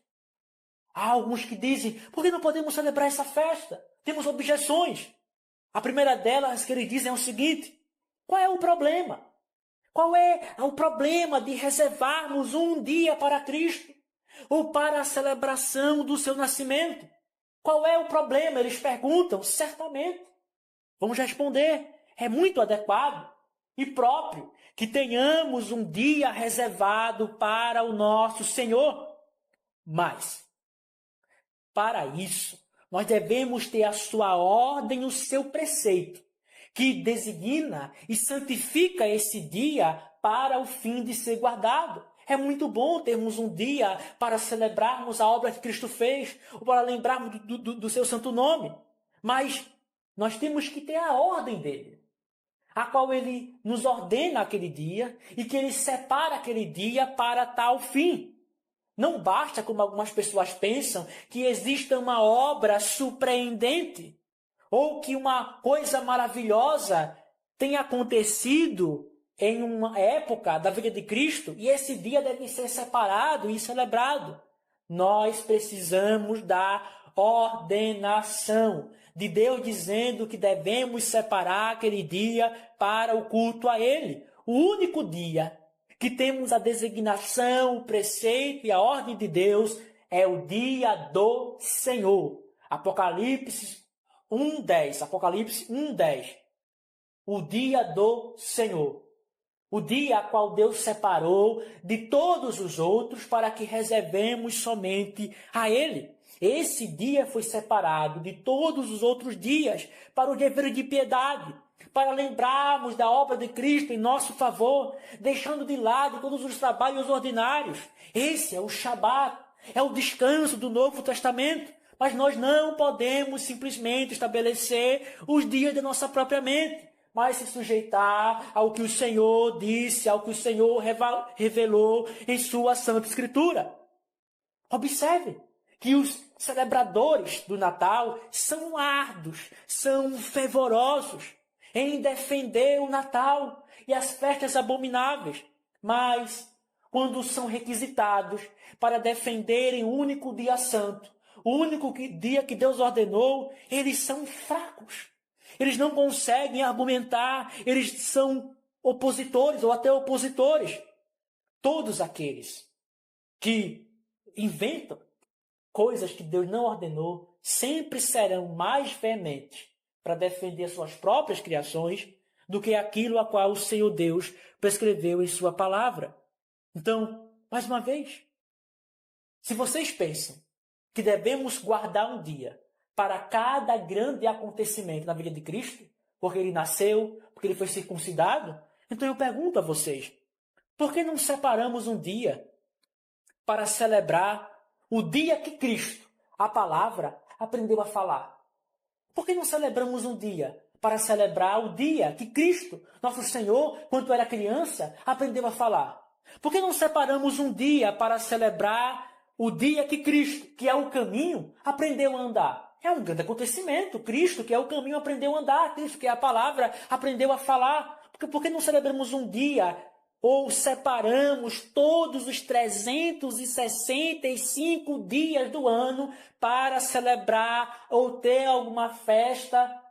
Há alguns que dizem, por que não podemos celebrar essa festa? Temos objeções. A primeira delas que eles dizem é o seguinte, qual é o problema? Qual é o problema de reservarmos um dia para Cristo? Ou para a celebração do seu nascimento? Qual é o problema? Eles perguntam, certamente. Vamos responder, é muito adequado e próprio que tenhamos um dia reservado para o nosso Senhor. Mas, para isso, nós devemos ter a sua ordem, o seu preceito, que designa e santifica esse dia para o fim de ser guardado. É muito bom termos um dia para celebrarmos a obra que Cristo fez, ou para lembrarmos do seu santo nome. Mas nós temos que ter a ordem dele, a qual ele nos ordena aquele dia e que ele separa aquele dia para tal fim. Não basta, como algumas pessoas pensam, que exista uma obra surpreendente ou que uma coisa maravilhosa tenha acontecido em uma época da vida de Cristo e esse dia deve ser separado e celebrado. Nós precisamos da ordenação de Deus dizendo que devemos separar aquele dia para o culto a Ele. O único dia que temos a designação, o preceito e a ordem de Deus é o dia do Senhor. Apocalipse 1:10. Apocalipse 1:10. O dia do Senhor. O dia a qual Deus separou de todos os outros para que reservemos somente a Ele. Esse dia foi separado de todos os outros dias para o dever de piedade, para lembrarmos da obra de Cristo em nosso favor, deixando de lado todos os trabalhos ordinários. Esse é o Shabat, é o descanso do Novo Testamento. Mas nós não podemos simplesmente estabelecer os dias da nossa própria mente, mas se sujeitar ao que o Senhor disse, ao que o Senhor revelou em sua Santa Escritura. Observe que os celebradores do Natal são árduos, são fervorosos em defender o Natal e as festas abomináveis, mas quando são requisitados para defenderem o único dia santo, o único dia que Deus ordenou, eles são fracos. Eles não conseguem argumentar, eles são opositores ou até opositores. Todos aqueles que inventam coisas que Deus não ordenou sempre serão mais veementes para defender suas próprias criações do que aquilo a qual o Senhor Deus prescreveu em sua palavra. Então, mais uma vez, se vocês pensam que devemos guardar um dia para cada grande acontecimento na vida de Cristo, porque ele nasceu, porque ele foi circuncidado, então eu pergunto a vocês, por que não separamos um dia para celebrar o dia que Cristo, a palavra, aprendeu a falar? Por que não celebramos um dia para celebrar o dia que Cristo, nosso Senhor, quando era criança, aprendeu a falar? Por que não separamos um dia para celebrar o dia que Cristo, que é o caminho, aprendeu a andar? É um grande acontecimento. Cristo, que é o caminho, aprendeu a andar. Cristo, que é a palavra, aprendeu a falar. Por que não celebramos um dia ou separamos todos os 365 dias do ano para celebrar ou ter alguma festa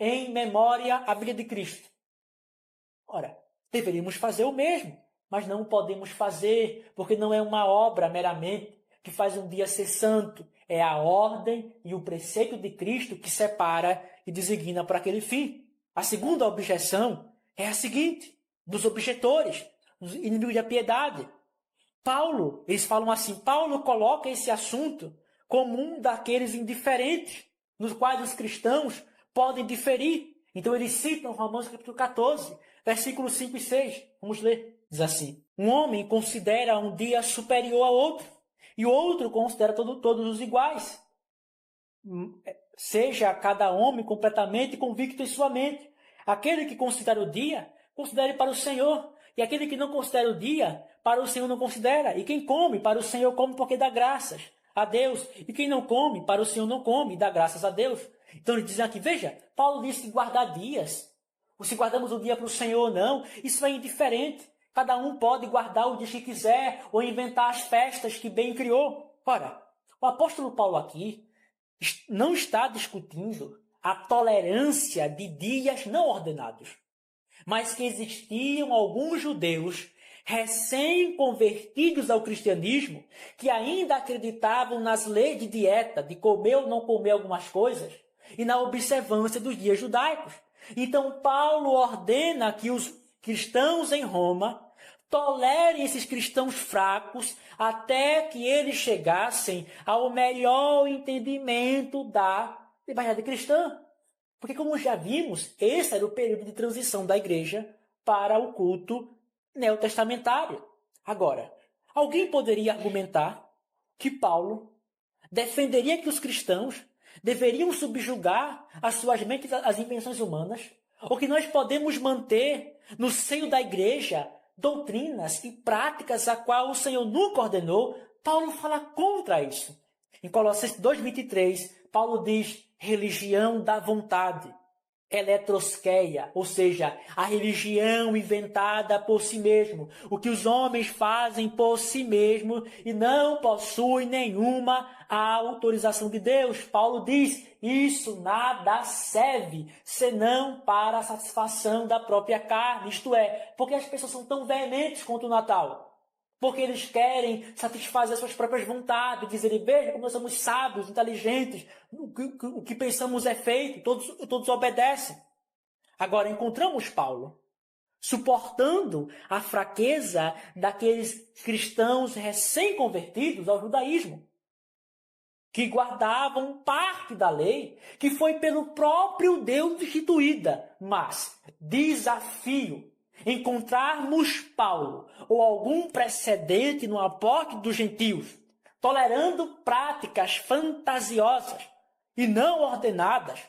em memória à vida de Cristo? Ora, deveríamos fazer o mesmo, mas não podemos fazer, porque não é uma obra meramente que faz um dia ser santo. É a ordem e o preceito de Cristo que separa e designa para aquele fim. A segunda objeção é a seguinte, dos objetores, dos inimigos da piedade. Eles falam assim, Paulo coloca esse assunto como um daqueles indiferentes, nos quais os cristãos podem diferir. Então eles citam Romanos capítulo 14, versículos 5 e 6. Vamos ler. Diz assim, um homem considera um dia superior ao outro, e o outro considera todos os iguais. Seja cada homem completamente convicto em sua mente. Aquele que considera o dia, considere para o Senhor. E aquele que não considera o dia, para o Senhor não considera. E quem come, para o Senhor come porque dá graças a Deus. E quem não come, para o Senhor não come e dá graças a Deus. Então eles dizem aqui, veja, Paulo disse que guardar dias. Ou se guardamos o dia para o Senhor ou não, isso é indiferente. Cada um pode guardar o dia que quiser ou inventar as festas que bem criou. Ora, o apóstolo Paulo aqui não está discutindo a tolerância de dias não ordenados, mas que existiam alguns judeus recém-convertidos ao cristianismo que ainda acreditavam nas leis de dieta, de comer ou não comer algumas coisas, e na observância dos dias judaicos. Então Paulo ordena que os cristãos em Roma tolerem esses cristãos fracos até que eles chegassem ao melhor entendimento da liberdade cristã. Porque, como já vimos, esse era o período de transição da igreja para o culto neotestamentário. Agora, alguém poderia argumentar que Paulo defenderia que os cristãos deveriam subjugar as suas mentes às invenções humanas, ou que nós podemos manter no seio da igreja doutrinas e práticas a qual o Senhor nunca ordenou. Paulo fala contra isso. Em Colossenses 2:23, Paulo diz religião da vontade, eletrosqueia, ou seja, a religião inventada por si mesmo, o que os homens fazem por si mesmo e não possuem nenhuma autorização de Deus. Paulo diz, isso nada serve, senão para a satisfação da própria carne, isto é, porque as pessoas são tão veementes contra o Natal. Porque eles querem satisfazer suas próprias vontades, dizerem, veja como nós somos sábios, inteligentes, o que pensamos é feito, todos obedecem. Agora, encontramos Paulo suportando a fraqueza daqueles cristãos recém-convertidos ao judaísmo, que guardavam parte da lei que foi pelo próprio Deus instituída, mas desafio encontrarmos Paulo ou algum precedente no aporte dos gentios, tolerando práticas fantasiosas e não ordenadas,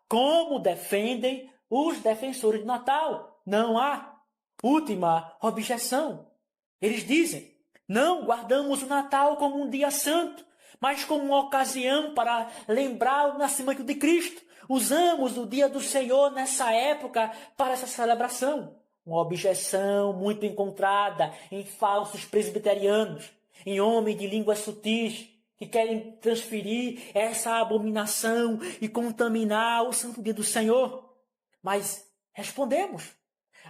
como defendem os defensores do Natal. Não há. Última objeção. Eles dizem, não guardamos o Natal como um dia santo, mas como uma ocasião para lembrar o nascimento de Cristo. Usamos o dia do Senhor nessa época para essa celebração. Uma objeção muito encontrada em falsos presbiterianos, em homens de línguas sutis, que querem transferir essa abominação e contaminar o santo dia do Senhor. Mas respondemos,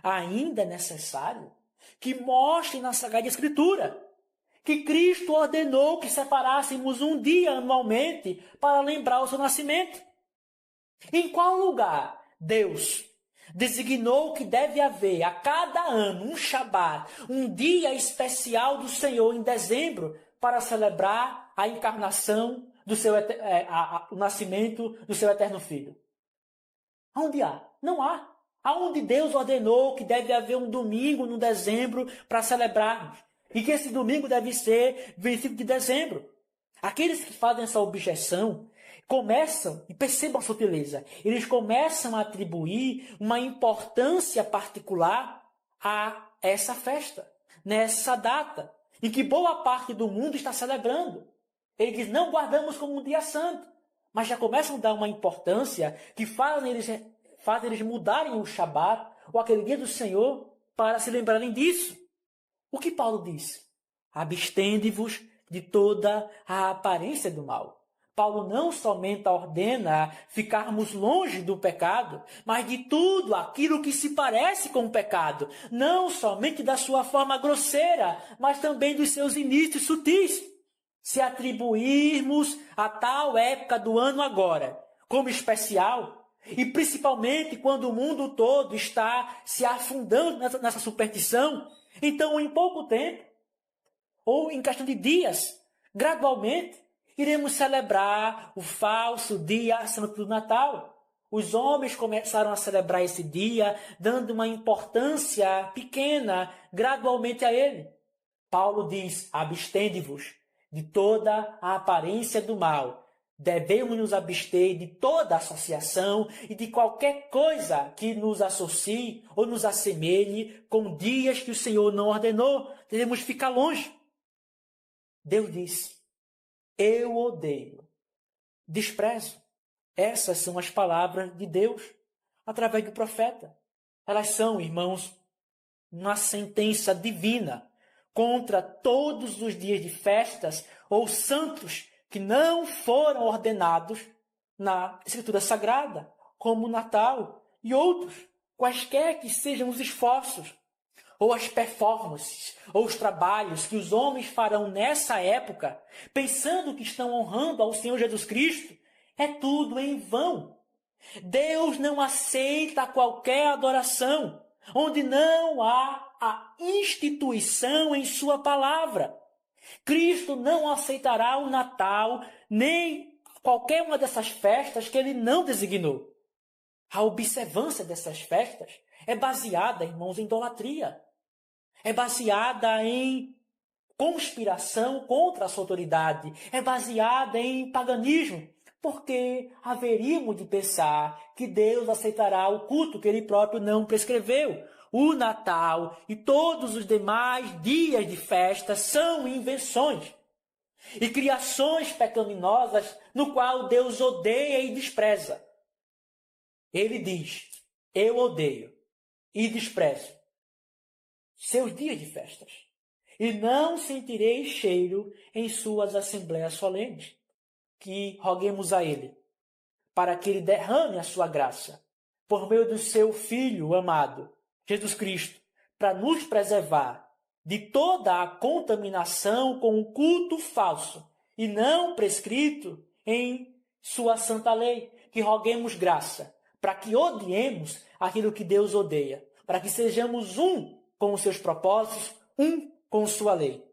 ainda é necessário que mostre na Sagrada Escritura que Cristo ordenou que separássemos um dia anualmente para lembrar o seu nascimento. Em qual lugar Deus designou que deve haver a cada ano um Shabat, um dia especial do Senhor em dezembro para celebrar a encarnação do seu o nascimento do seu eterno Filho? Onde há? Não há. Aonde Deus ordenou que deve haver um domingo no dezembro para celebrarmos? E que esse domingo deve ser 25 de dezembro. Aqueles que fazem essa objeção começam, e percebam a sutileza, eles começam a atribuir uma importância particular a essa festa, nessa data, em que boa parte do mundo está celebrando. Eles dizem, não guardamos como um dia santo, mas já começam a dar uma importância que faz eles mudarem o Shabat, ou aquele dia do Senhor, para se lembrarem disso. O que Paulo diz? Abstende-vos de toda a aparência do mal. Paulo não somente ordena ficarmos longe do pecado, mas de tudo aquilo que se parece com o pecado, não somente da sua forma grosseira, mas também dos seus inícios sutis. Se atribuirmos a tal época do ano agora como especial, e principalmente quando o mundo todo está se afundando nessa superstição, então em pouco tempo, ou em questão de dias, gradualmente, iremos celebrar o falso dia santo do Natal. Os homens começaram a celebrar esse dia, dando uma importância pequena, gradualmente a ele. Paulo diz, abstende-vos de toda a aparência do mal, Devemos nos abster de toda associação e de qualquer coisa que nos associe ou nos assemelhe com dias que o Senhor não ordenou. Devemos ficar longe. Deus disse: eu odeio, desprezo. Essas são as palavras de Deus através do profeta. Elas são, irmãos, uma sentença divina contra todos os dias de festas ou santos que não foram ordenados na Escritura Sagrada, como o Natal e outros, quaisquer que sejam os esforços, ou as performances, ou os trabalhos que os homens farão nessa época, pensando que estão honrando ao Senhor Jesus Cristo, é tudo em vão. Deus não aceita qualquer adoração onde não há a instituição em sua palavra. Cristo não aceitará o Natal, nem qualquer uma dessas festas que ele não designou. A observância dessas festas é baseada, irmãos, em idolatria. É baseada em conspiração contra a sua autoridade. É baseada em paganismo. Porque haveríamos de pensar que Deus aceitará o culto que ele próprio não prescreveu. O Natal e todos os demais dias de festa são invenções e criações pecaminosas no qual Deus odeia e despreza. Ele diz: eu odeio e desprezo seus dias de festas e não sentirei cheiro em suas assembleias solenes. Que roguemos a ele para que ele derrame a sua graça por meio do seu Filho amado, Jesus Cristo, para nos preservar de toda a contaminação com o culto falso e não prescrito em sua santa lei. Que roguemos graça para que odiemos aquilo que Deus odeia, para que sejamos um com os seus propósitos, um com sua lei.